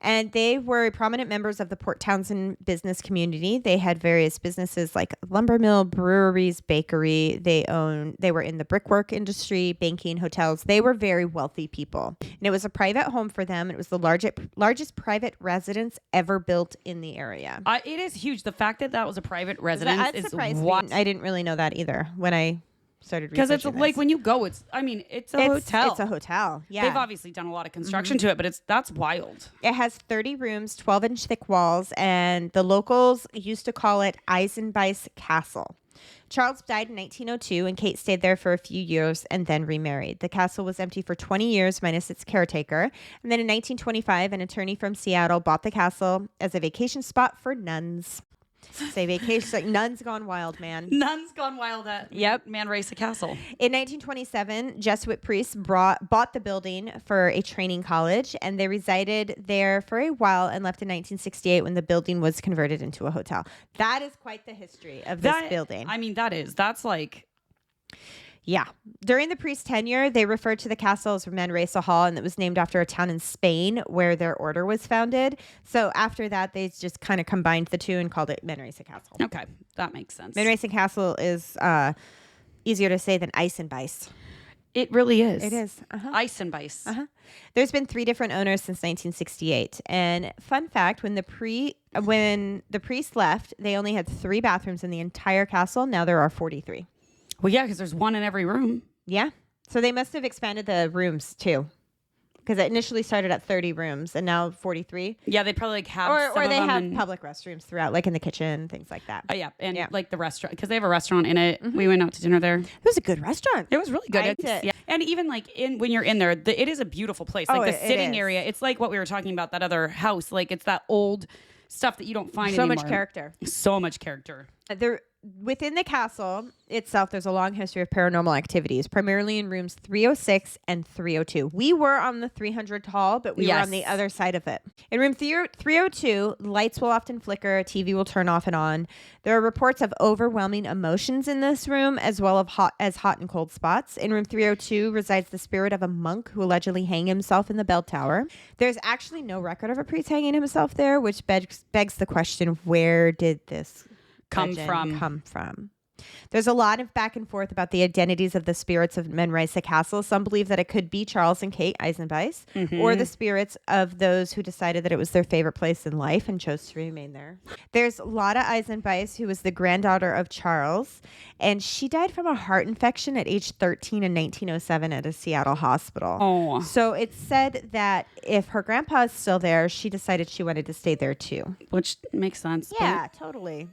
And they were prominent members of the Port Townsend business community. They had various businesses like lumber mill, breweries, bakery. They were in the brickwork industry, banking, hotels. They were very wealthy people. And it was a private home for them. It was the largest private residence ever built in the area. It is huge. The fact that was a private residence is wild. I didn't really know that either when I started researching because it's like when you go, it's a hotel. It's a hotel. Yeah, they've obviously done a lot of construction to it, but that's wild. It has 30 rooms, 12-inch thick walls, and the locals used to call it Eisenbeis Castle. Charles died in 1902, and Kate stayed there for a few years and then remarried. The castle was empty for 20 years, minus its caretaker. And then in 1925, an attorney from Seattle bought the castle as a vacation spot for nuns. Say vacation, like nuns gone wild, man. Nuns gone wild at Manresa Castle. In 1927, Jesuit priests bought the building for a training college, and they resided there for a while and left in 1968 when the building was converted into a hotel. That is quite the history of this building. I mean, that's like... Yeah. During the priest's tenure, they referred to the castle as Manresa Hall, and it was named after a town in Spain where their order was founded. So after that, they just kind of combined the two and called it Manresa Castle. Okay, that makes sense. Manresa Castle is easier to say than Eisenbeis. It really is. It is. Eisenbeis. There's been 3 different owners since 1968. And fun fact, when the priest left, they only had 3 bathrooms in the entire castle. Now there are 43. Well, yeah, because there's one in every room. Yeah. So they must have expanded the rooms too. Because it initially started at 30 rooms and now 43. Yeah, they probably like have or they have public restrooms throughout, like in the kitchen, things like that. Oh, yeah. And like the restaurant, because they have a restaurant in it. Mm-hmm. We went out to dinner there. It was a good restaurant. It was really good. Yeah. And even like when you're in there, it is a beautiful place. Like the sitting area, it's like what we were talking about, that other house. Like it's that old stuff that you don't find anymore. So much character. So much character. Within the castle itself, there's a long history of paranormal activities, primarily in rooms 306 and 302. We were on the 300 hall, but we were on the other side of it. In room 302, lights will often flicker, TV will turn off and on. There are reports of overwhelming emotions in this room, as well as hot and cold spots. In room 302 resides the spirit of a monk who allegedly hanged himself in the bell tower. There's actually no record of a priest hanging himself there, which begs the question, where did this come from? There's a lot of back and forth about the identities of the spirits of Manresa Castle. Some believe that it could be Charles and Kate Eisenbeis, or the spirits of those who decided that it was their favorite place in life and chose to remain there. There's Lotta Eisenbeis, who was the granddaughter of Charles, and she died from a heart infection at age 13 in 1907 at a Seattle hospital. Oh. So it's said that if her grandpa is still there, she decided she wanted to stay there too. Which makes sense. Yeah, totally.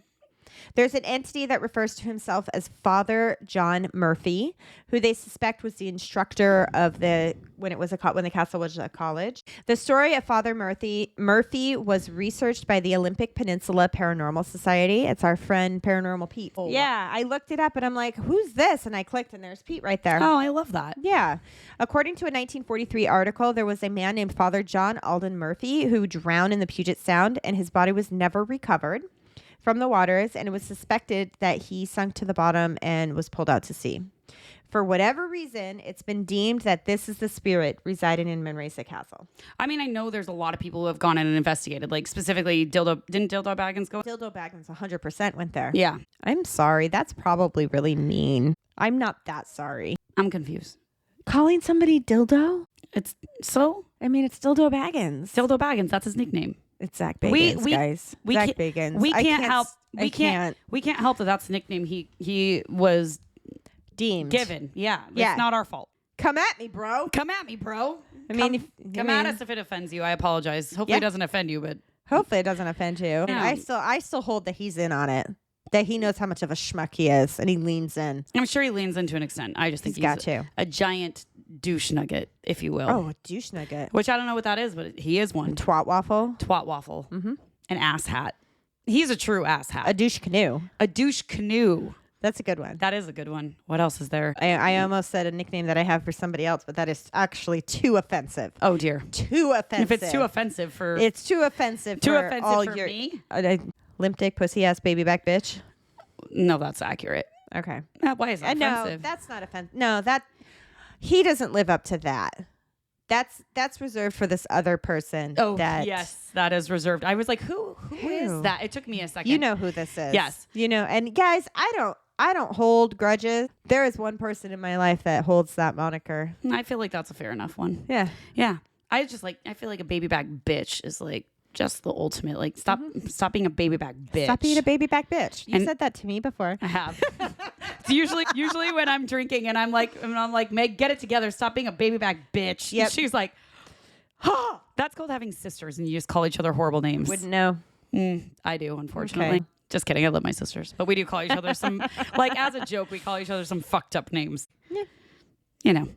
There's an entity that refers to himself as Father John Murphy, who they suspect was the instructor of when the castle was a college. The story of Father Murphy was researched by the Olympic Peninsula Paranormal Society. It's our friend Paranormal Pete. Oh. Yeah, I looked it up and I'm like, who's this? And I clicked and there's Pete right there. Oh, I love that. Yeah. According to a 1943 article, there was a man named Father John Alden Murphy who drowned in the Puget Sound, and his body was never recovered from the waters, and it was suspected that he sunk to the bottom and was pulled out to sea. For whatever reason, it's been deemed that this is the spirit residing in Manresa Castle. I mean, I know there's a lot of people who have gone in and investigated, like specifically didn't Dildo Baggins go? Dildo Baggins 100% went there. Yeah. I'm sorry. That's probably really mean. I'm not that sorry. I'm confused. Calling somebody dildo? It's so? I mean, it's Dildo Baggins. Dildo Baggins, that's his nickname. It's Zach Bagans, guys. Zach Bagans. We can't help. We can't help that that's the nickname he was deemed given. Yeah. It's not our fault. Come at me, bro. Come at me, bro. Come at us if it offends you. I apologize. Hopefully it doesn't offend you, but hopefully it doesn't offend you. Yeah. I still hold that he's in on it. That he knows how much of a schmuck he is, and he leans in. I'm sure he leans in to an extent. I just think he's got to. A giant douche nugget, if you will. Oh, a douche nugget. Which I don't know what that is, but he is one. Twat waffle. Twat waffle. Mm-hmm. An ass hat. He's a true ass hat. A douche canoe. A douche canoe. That's a good one. That is a good one. What else is there? I almost said a nickname that I have for somebody else, but that is actually too offensive. Oh dear. Too offensive. If it's too offensive for... It's too offensive for all for me? Limp dick, pussy ass, baby back bitch. No, that's accurate. Okay. Why is that offensive? No, that's not offensive. No, he doesn't live up to that. That's reserved for this other person. Oh, yes, that is reserved. I was like, who is that? It took me a second. You know who this is. Yes. You know, and guys, I don't hold grudges. There is one person in my life that holds that moniker. I feel like that's a fair enough one. Yeah. Yeah. I feel like a baby back bitch is like just the ultimate. Like stop being a baby back bitch. Stop being a baby back bitch. You said that to me before. I have. It's usually when I'm drinking and I'm like, Meg, get it together. Stop being a baby back bitch. Yep. She's like, that's called having sisters and you just call each other horrible names. Wouldn't know. I do, unfortunately. Okay. Just kidding. I love my sisters, but we do call each other some, like as a joke, we call each other some fucked up names. Yeah. You know.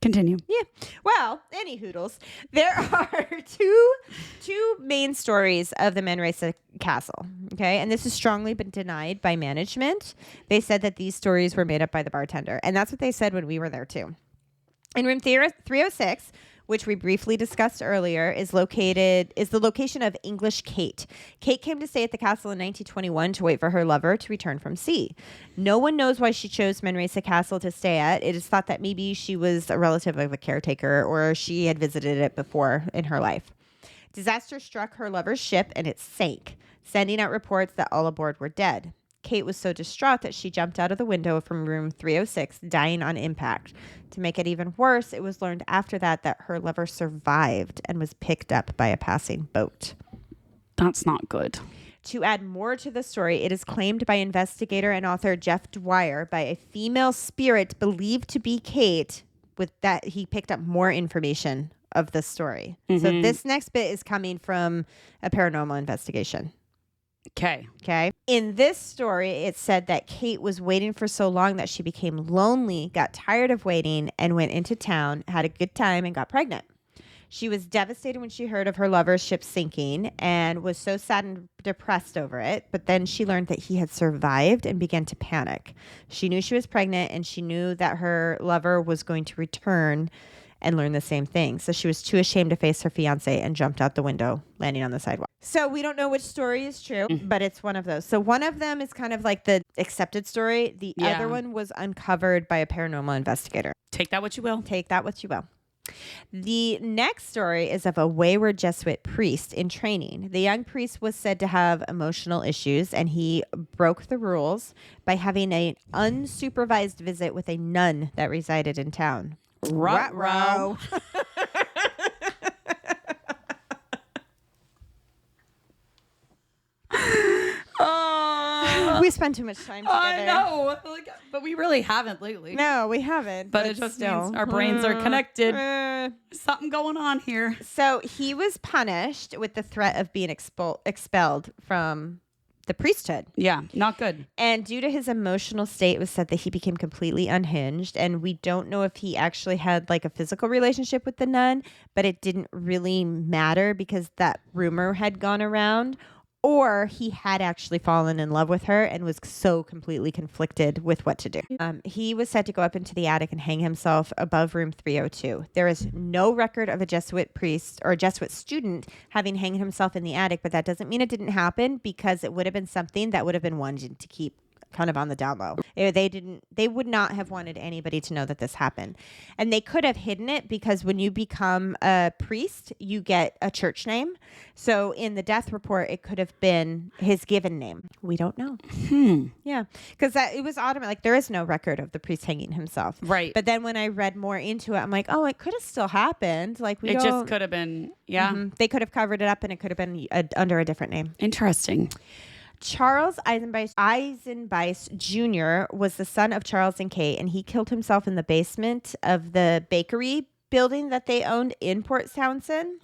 Continue. Yeah. Well, any hoodles. There are two main stories of the Manresa Castle. Okay. And this is strongly been denied by management. They said that these stories were made up by the bartender. And that's what they said when we were there too. In room 306, which we briefly discussed earlier, is the location of English Kate. Kate came to stay at the castle in 1921 to wait for her lover to return from sea. No one knows why she chose Manresa Castle to stay at. It is thought that maybe she was a relative of a caretaker or she had visited it before in her life. Disaster struck her lover's ship and it sank, sending out reports that all aboard were dead. Kate was so distraught that she jumped out of the window from room 306, dying on impact. To make it even worse, it was learned after that her lover survived and was picked up by a passing boat. That's not good. To add more to the story, it is claimed by investigator and author Jeff Dwyer by a female spirit believed to be Kate. With that, he picked up more information of the story. So this next bit is coming from a paranormal investigation. Okay. In this story, it said that Kate was waiting for so long that she became lonely, got tired of waiting, and went into town, had a good time, and got pregnant. She was devastated when she heard of her lover's ship sinking and was so sad and depressed over it. But then she learned that he had survived and began to panic. She knew she was pregnant and she knew that her lover was going to return and learn the same thing. So she was too ashamed to face her fiance and jumped out the window, landing on the sidewalk. So we don't know which story is true, but it's one of those. So one of them is kind of like the accepted story. The other one was uncovered by a paranormal investigator. Take that what you will. Take that what you will. The next story is of a wayward Jesuit priest in training. The young priest was said to have emotional issues, and he broke the rules by having an unsupervised visit with a nun that resided in town. Ruh-roh. We spend too much time together. I know, but we really haven't lately. No, we haven't. But it just means our brains are connected. Something going on here. So he was punished with the threat of being expelled from the priesthood. Yeah, not good. And due to his emotional state, it was said that he became completely unhinged. And we don't know if he actually had like a physical relationship with the nun, but it didn't really matter because that rumor had gone around. Or he had actually fallen in love with her and was so completely conflicted with what to do. He was said to go up into the attic and hang himself above room 302. There is no record of a Jesuit priest or a Jesuit student having hanged himself in the attic, but that doesn't mean it didn't happen because it would have been something that would have been wanted to keep kind of on the down low. They would not have wanted anybody to know that this happened. And they could have hidden it because when you become a priest, you get a church name. So in the death report, it could have been his given name. We don't know. Yeah. Because it was automatic. Like there is no record of the priest hanging himself. Right. But then when I read more into it, I'm like, oh, it could have still happened. Like it just could have been, yeah. They could have covered it up and it could have been under a different name. Interesting. Charles Eisenbeis Jr. was the son of Charles and Kate, and he killed himself in the basement of the bakery building that they owned in Port Townsend.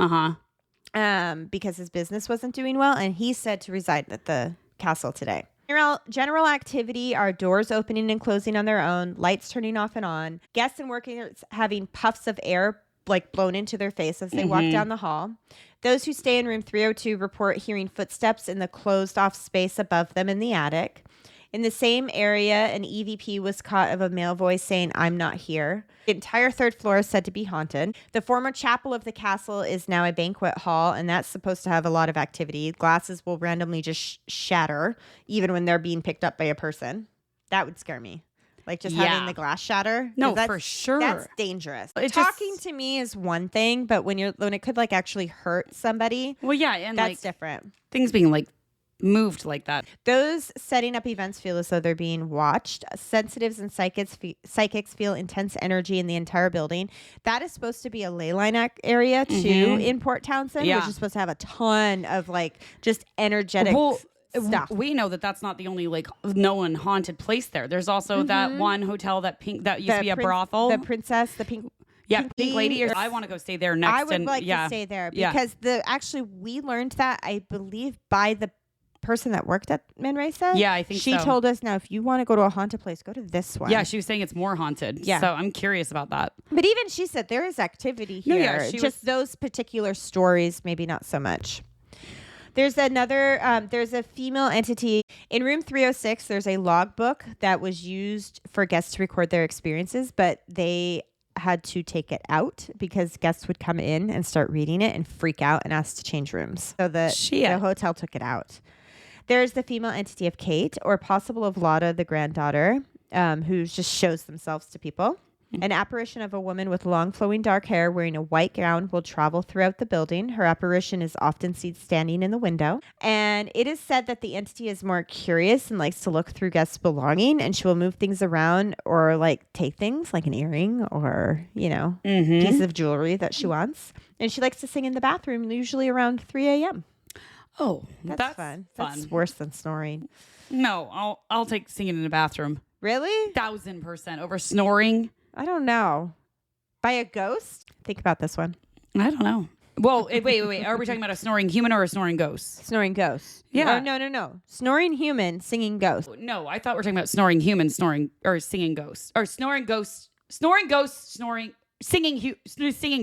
Because his business wasn't doing well, and he's said to reside at the castle today. General activity are doors opening and closing on their own, lights turning off and on, guests and workers having puffs of air like blown into their face as they walk down the hall. Those who stay in room 302 report hearing footsteps in the closed off space above them in the attic. In the same area, an EVP was caught of a male voice saying, "I'm not here." The entire third floor is said to be haunted. The former chapel of the castle is now a banquet hall, and that's supposed to have a lot of activity. Glasses will randomly just shatter, even when they're being picked up by a person. That would scare me. Like just having the glass shatter. No, for sure. That's dangerous. Talking to me is one thing, but when it could like actually hurt somebody. Well, yeah, and that's like different. Things being like moved like that. Those setting up events feel as though they're being watched. Sensitives and psychics feel intense energy in the entire building. That is supposed to be a ley line area too in Port Townsend, which is supposed to have a ton of like just energetic stuff. We know that that's not the only like known haunted place there. There's also that one hotel that used to be a brothel. The Princess, the Pink. Yeah, Pink Lady. I want to go stay there next. I would like to stay there because we learned that I believe by the person that worked at Man Ray said. Yeah, I think she told us now if you want to go to a haunted place, go to this one. Yeah, she was saying it's more haunted. Yeah, so I'm curious about that. But even she said there is activity here. No, yeah, just those particular stories, maybe not so much. There's there's a female entity in room 306. There's a logbook that was used for guests to record their experiences, but they had to take it out because guests would come in and start reading it and freak out and ask to change rooms. So the hotel took it out. There's the female entity of Kate, or possible of Lotta, the granddaughter, who just shows themselves to people. An apparition of a woman with long flowing dark hair wearing a white gown will travel throughout the building. Her apparition is often seen standing in the window. And it is said that the entity is more curious and likes to look through guests' belonging, and she will move things around or like take things like an earring or, piece of jewelry that she wants. And she likes to sing in the bathroom, usually around 3 a.m. Oh, that's fun. That's worse than snoring. No, I'll take singing in the bathroom. Really? 1000% over snoring. I don't know. By a ghost? Think about this one. I don't know. Well, wait. Are we talking about a snoring human or a snoring ghost? Snoring ghost. Yeah. Oh, no. Snoring human, singing ghost. No, I thought we were talking about snoring human, singing ghost. Or snoring ghost, singing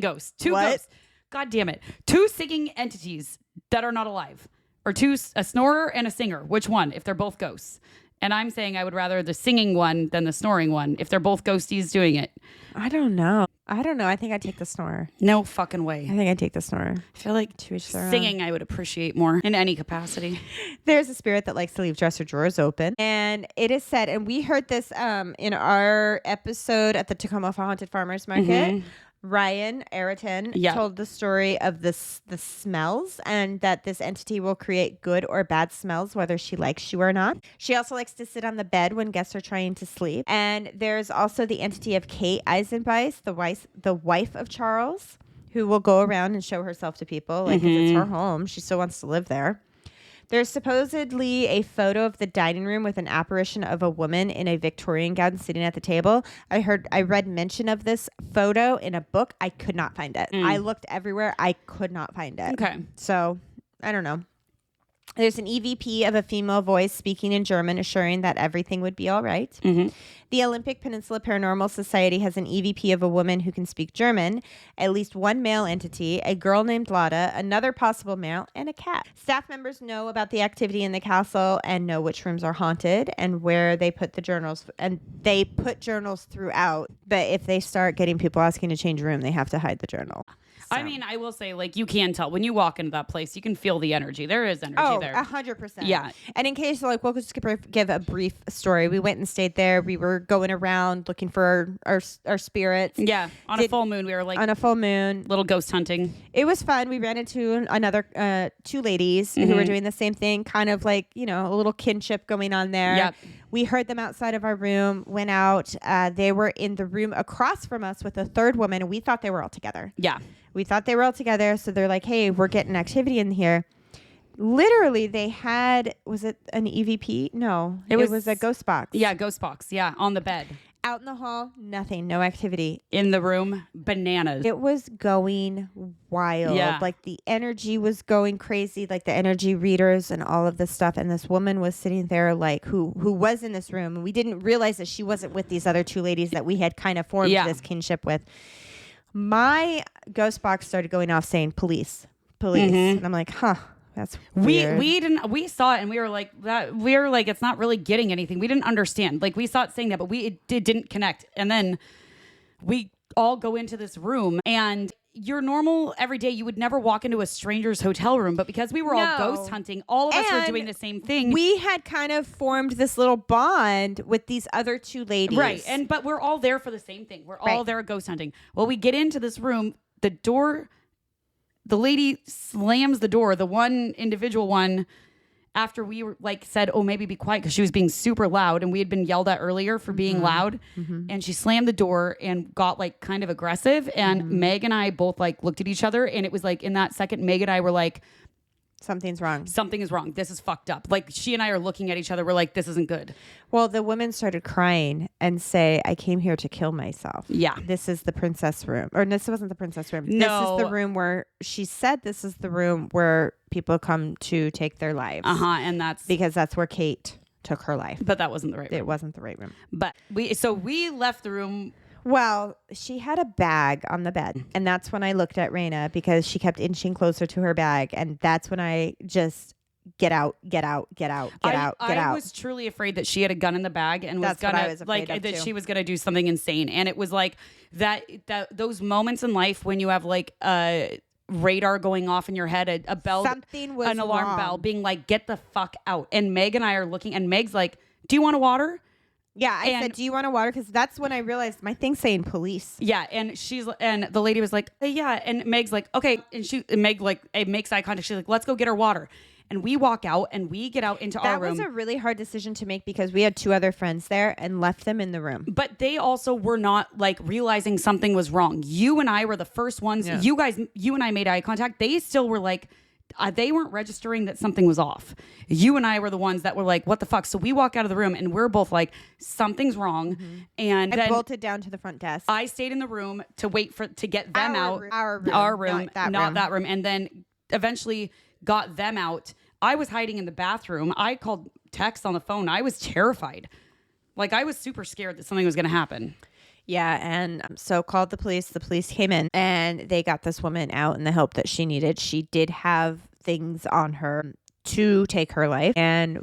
ghost. Two ghosts. God damn it. Two singing entities that are not alive. Or a snorer and a singer. Which one, if they're both ghosts? And I'm saying I would rather the singing one than the snoring one if they're both ghosties doing it. I don't know. I think I'd take the snorer. No fucking way. I think I'd take the snorer. I feel like singing I would appreciate more in any capacity. There's a spirit that likes to leave dresser drawers open. And it is said, and we heard this in our episode at the Tacoma Haunted Farmers Market. Ryan Ayrton told the story of the smells, and that this entity will create good or bad smells whether she likes you or not. She also likes to sit on the bed when guests are trying to sleep. And there's also the entity of Kate Eisenbeis, the wife of Charles, who will go around and show herself to people. Like, 'cause it's her home. She still wants to live there. There's supposedly a photo of the dining room with an apparition of a woman in a Victorian gown sitting at the table. I read mention of this photo in a book. I could not find it. I looked everywhere. I could not find it. Okay. So, I don't know. There's an EVP of a female voice speaking in German, assuring that everything would be all right. Mm-hmm. The Olympic Peninsula Paranormal Society has an EVP of a woman who can speak German, at least one male entity, a girl named Lada, another possible male, and a cat. Staff members know about the activity in the castle and know which rooms are haunted and where they put the journals. And they put journals throughout, but if they start getting people asking to change room, they have to hide the journal. I mean, I will say, like, you can tell when you walk into that place, you can feel the energy. There is energy there. 100%. Yeah. And in case, like, we'll just give a brief story. We went and stayed there. We were going around looking for our spirits. Yeah. On a full moon, we were like on a full moon, little ghost hunting. It was fun. We ran into another two ladies who were doing the same thing, kind of like, you know, a little kinship going on there. Yep. We heard them outside of our room, went out. They were in the room across from us with a third woman, and we thought they were all together. Yeah. We thought they were all together. So they're like, hey, we're getting activity in here. Literally, they had, was it an EVP? No, it was a ghost box. Yeah, ghost box. Yeah, on the bed. Out in the hall, nothing, no activity. In the room, bananas. It was going wild. Yeah. Like the energy was going crazy, like the energy readers and all of this stuff. And this woman was sitting there like who was in this room. And we didn't realize that she wasn't with these other two ladies that we had kind of formed this kinship with. My ghost box started going off saying police. And I'm like, huh. That's weird. We saw it and we were like it's not really getting anything. We didn't understand. Like we saw it saying that, but it didn't connect. And then we all go into this room and your normal every day you would never walk into a stranger's hotel room, but because we were all ghost hunting, all of us were doing the same thing. We had kind of formed this little bond with these other two ladies. Right. But we're all there for the same thing. We're all there ghost hunting. Well, we get into this room, the lady slams the door, the one individual one, after we were like said, oh, maybe be quiet because she was being super loud and we had been yelled at earlier for being loud. And she slammed the door and got like kind of aggressive. And Meg and I both like looked at each other and it was like in that second, Meg and I were like, something's wrong. Something is wrong. This is fucked up. Like she and I are looking at each other. We're like, this isn't good. Well, the women started crying and say, I came here to kill myself. Yeah. This is the princess room. Or this wasn't the princess room. No. This is the room where she said this is the room where people come to take their lives. And that's because that's where Kate took her life. But that wasn't the right room. It wasn't the right room. But we left the room. Well, she had a bag on the bed. And that's when I looked at Raina because she kept inching closer to her bag. And that's when I just get out. I was truly afraid that she had a gun in the bag and was That's what I was afraid like of that too. she was gonna do something insane. And it was like that those moments in life when you have like a radar going off in your head, a bell, something was an alarm wrong. bell being like, get the fuck out. And Meg and I are looking and Meg's like, do you want a water? Yeah, I said, do you want a water? Because that's when I realized my thing's saying police. Yeah, and the lady was like, yeah, and Meg's like, okay, and Meg like makes eye contact. She's like, let's go get her water, and we walk out and we get out into our room. That was a really hard decision to make because we had two other friends there and left them in the room. But they also were not like realizing something was wrong. You and I were the first ones. Yeah. You and I made eye contact. They still were like. They weren't registering that something was off. You and I were the ones that were like, what the fuck? So we walk out of the room and we're both like, something's wrong. And I then bolted down to the front desk. I stayed in the room to wait to get them out. Our room. Not that room. And then eventually got them out. I was hiding in the bathroom. I called Tex on the phone. I was terrified. Like I was super scared that something was going to happen. Yeah, and so called the police. The police came in and they got this woman out and the help that she needed. She did have things on her to take her life. And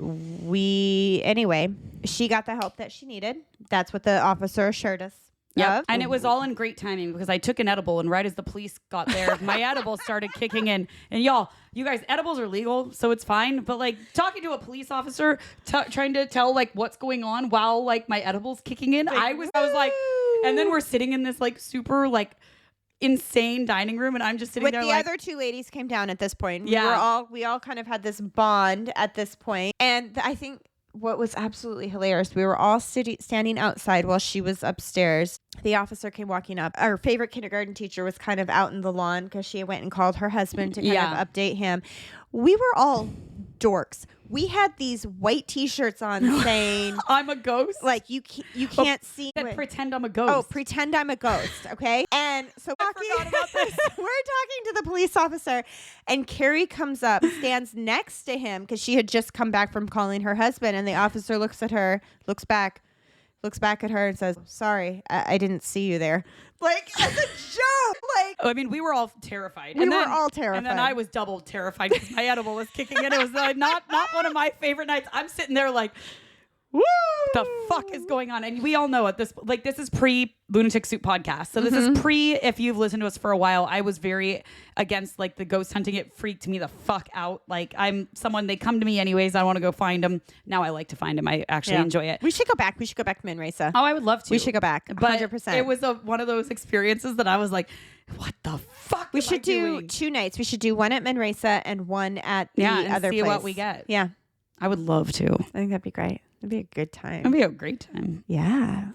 she got the help that she needed. That's what the officer assured us. Yeah, and it was all in great timing because I took an edible and right as the police got there, my edible started kicking in. And you guys, edibles are legal, so it's fine. But like talking to a police officer, trying to tell like what's going on while like my edible's kicking in, I was like, and then we're sitting in this like super like insane dining room, and I'm just sitting with there. The like, other two ladies came down at this point. Yeah, we all kind of had this bond at this point, and I think. What was absolutely hilarious, we were all standing outside while she was upstairs. The officer came walking up. Our favorite kindergarten teacher was kind of out in the lawn because she went and called her husband to kind of update him. We were all dorks. We had these white T-shirts on saying, I'm a ghost. like, you can't see. Pretend I'm a ghost. Oh, pretend I'm a ghost, okay? And so I forgot about this. we're talking to the police officer, and Carrie comes up, stands next to him because she had just come back from calling her husband, and the officer looks at her, looks back at her and says, sorry, I didn't see you there. Like, as a joke. Like, I mean, we were all terrified. We were all terrified. And then I was double terrified because my edible was kicking in. It was not one of my favorite nights. I'm sitting there like, woo! The fuck is going on? And we all know it. This is pre Lunatic Soup podcast. So this is pre. If you've listened to us for a while, I was very against like the ghost hunting. It freaked me the fuck out. Like I'm someone, they come to me anyways. I want to go find them. Now I like to find them. I actually enjoy it. We should go back. We should go back to Manresa. Oh, I would love to. We should go back. 100%. But it was one of those experiences that I was like, what the fuck? We should do 2 nights. We should do one at Manresa and one at the other see place. what we get. Yeah, I would love to. I think that'd be great. It'd be a good time. It'd be a great time. Yeah.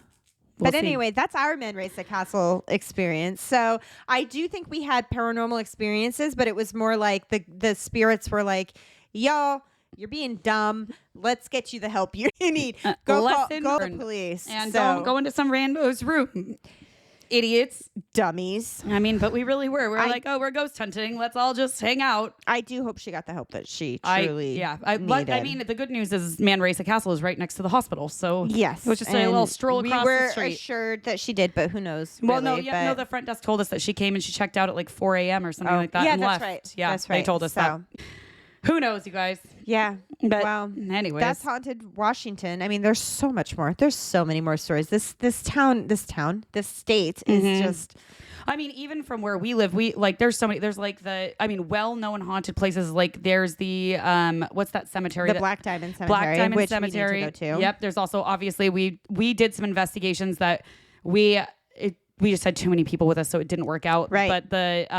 We'll But anyway, that's our Manresa Castle experience. So I do think we had paranormal experiences, but it was more like the spirits were like, yo, you're being dumb. Let's get you the help you need. Go to the police. And don't go into some rando's room. Idiots. Dummies. I mean, but we really were. We were like, oh, we're ghost hunting. Let's all just hang out. I do hope she got the help that she truly needed. I mean, the good news is Manresa Castle is right next to the hospital. So yes, it was just a little stroll across the street. We were assured that she did, but who knows? Well, really, no, the front desk told us that she came and she checked out at like 4 a.m. or something like that. Yeah, and that's left. right. Yeah, that's right. They told us that. Who knows, you guys? Yeah. But well, anyways, that's haunted Washington. I mean, there's so much more. There's so many more stories. This state is just. I mean, even from where we live, there's so many. There's like well-known haunted places. Like there's the what's that cemetery? The Black Diamond Cemetery. Which Cemetery. We need to go to. Yep. There's also obviously we did some investigations that we just had too many people with us, so it didn't work out. Right. But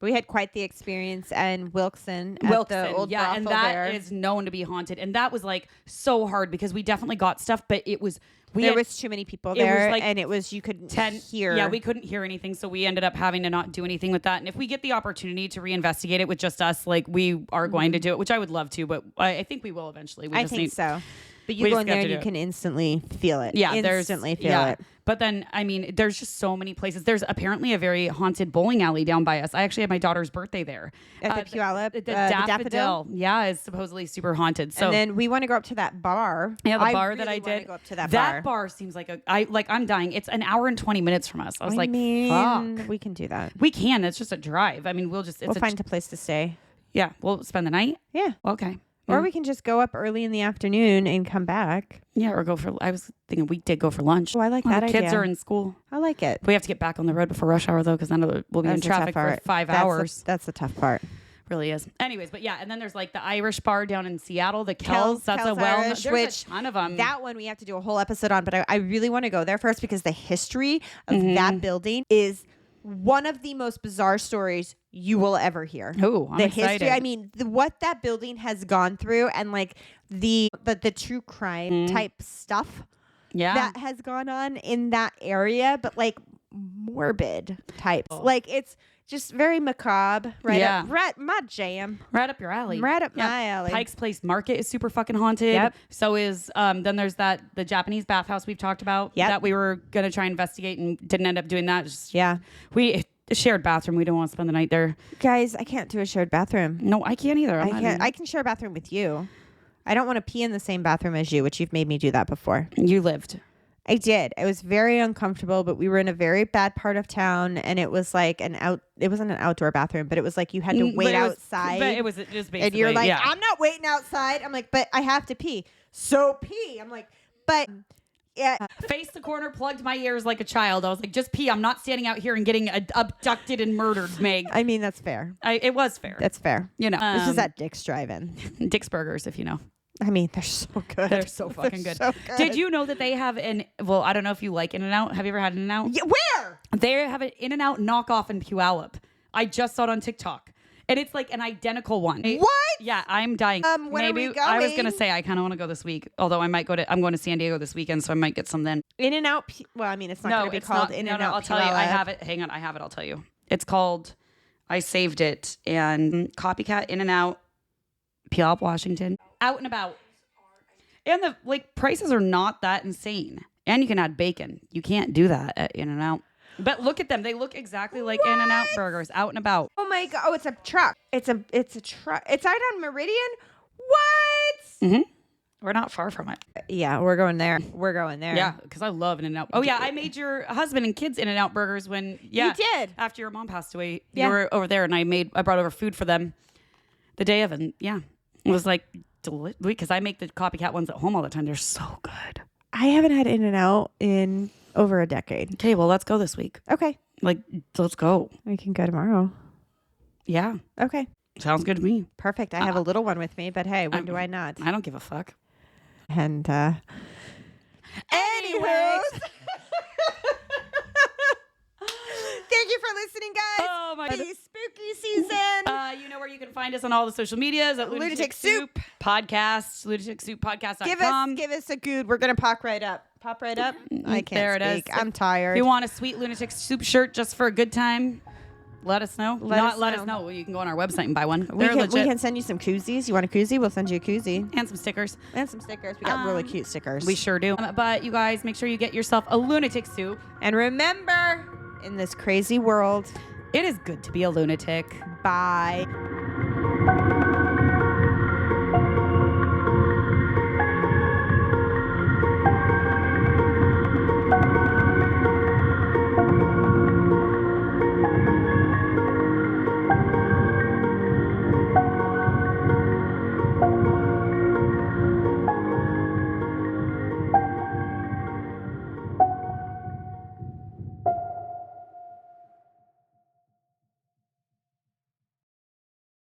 we had quite the experience, and Wilkson, the old brothel and that there. is known to be haunted, and that was like so hard because we definitely got stuff, but it was there was too many people there, like and it was you couldn't hear. Yeah, we couldn't hear anything, so we ended up having to not do anything with that. And if we get the opportunity to reinvestigate it with just us, like we are going to do it, which I would love to, but I think we will eventually. I think so. But you go in there and you can instantly feel it. Yeah, instantly feel it. But then, I mean, there's just so many places. There's apparently a very haunted bowling alley down by us. I actually had my daughter's birthday there. At the Puyallup? The Daffodil. Yeah, is supposedly super haunted. So and then we want to go up to that bar. Yeah, the bar that I did. To go up to that bar. That bar seems like I'm dying. It's an hour and 20 minutes from us. I was fuck. We can do that. We can. It's just a drive. I mean, we'll find a place to stay. Yeah, we'll spend the night. Yeah. Okay. Or we can just go up early in the afternoon and come back. Yeah, or I was thinking we did go for lunch. Oh, I like that idea. Kids are in school. I like it. We have to get back on the road before rush hour, though, because then we'll be in traffic for 5 hours. That's the tough part. Really is. Anyways, but yeah, and then there's like the Irish bar down in Seattle, the Kells. That's a Irish, there's a ton of them. That one we have to do a whole episode on, but I really want to go there first because the history of that building is one of the most bizarre stories you will ever hear. Oh, I'm excited. History. I mean, what that building has gone through, and like the true crime type stuff that has gone on in that area, but like morbid types. Like it's just very macabre. Right my jam. Right up your alley. Right up my alley. Pike's Place Market is super fucking haunted. Yep. So is then there's the Japanese bathhouse we've talked about that we were gonna try and investigate and didn't end up doing that. A shared bathroom. We don't want to spend the night there. Guys, I can't do a shared bathroom. No, I can't either. I can share a bathroom with you. I don't want to pee in the same bathroom as you, which you've made me do that before. You lived. I did. It was very uncomfortable, but we were in a very bad part of town, and it was like it wasn't an outdoor bathroom, but it was like you had to wait outside. But it was just basically. And you're like, I'm not waiting outside. I'm like, but I have to pee. So pee. I'm like, but yeah. Faced the corner, plugged my ears like a child. I was like, just pee. I'm not standing out here and getting abducted and murdered, Meg. I mean, that's fair. It was fair. That's fair. You know. This is at Dick's Drive-In. Dick's Burgers, if you know. I mean, they're so good. They're so fucking good. So good. Did you know that they have I don't know if you like In-N-Out. Have you ever had In-N-Out? Yeah, where? They have an In-N-Out knockoff in Puyallup. I just saw it on TikTok. And it's like an identical one. What? Yeah, I'm dying. When are we going? I was going to say I kind of want to go this week. Although I'm going to San Diego this weekend, so I might get some then. In-N-Out. Well, I mean, it's not going to be called In-N-Out. No, I'll tell you. I have it. Hang on. I have it. I'll tell you. It's called, I saved it. And Copycat In-N-Out Puyallup, Washington. Out and about. And the prices are not that insane. And you can add bacon. You can't do that at In-N-Out. But look at them. They look exactly like In-N-Out burgers. Out and about. Oh my God. Oh, it's a truck. It's a truck. It's out on Meridian. What? Mm-hmm. We're not far from it. Yeah, we're going there. We're going there. Yeah, because I love In-N-Out. Oh yeah, I made your husband and kids In-N-Out burgers when You did. after your mom passed away. Yeah. You were over there, and I brought over food for them the day of, and yeah, it was like delicious because I make the copycat ones at home all the time. They're so good. I haven't had In-N-Out in over a decade. Okay, well let's go this week. Okay. Let's go. We can go tomorrow. Yeah. Okay. Sounds good to me. Perfect. I have a little one with me, but hey, when do I not? I don't give a fuck. And anyways. Thank you for listening, guys. Oh my God. Spooky season. You know where you can find us on all the social medias at Lunatic Soup Podcast, lunaticsouppodcast.com. Give us a good. We're gonna pop right up. Pop right up. I can't There it speak. is. I'm tired. If you want a sweet Lunatic Soup shirt just for a good time, let us know. Let us know. You can go on our website and buy one. we They're legit. can send you some koozies. You want a koozie? We'll send you a koozie. And some stickers. And some stickers. We got really cute stickers. We sure do. But you guys, make sure you get yourself a Lunatic Soup. And remember, in this crazy world, It is good to be a lunatic. bye.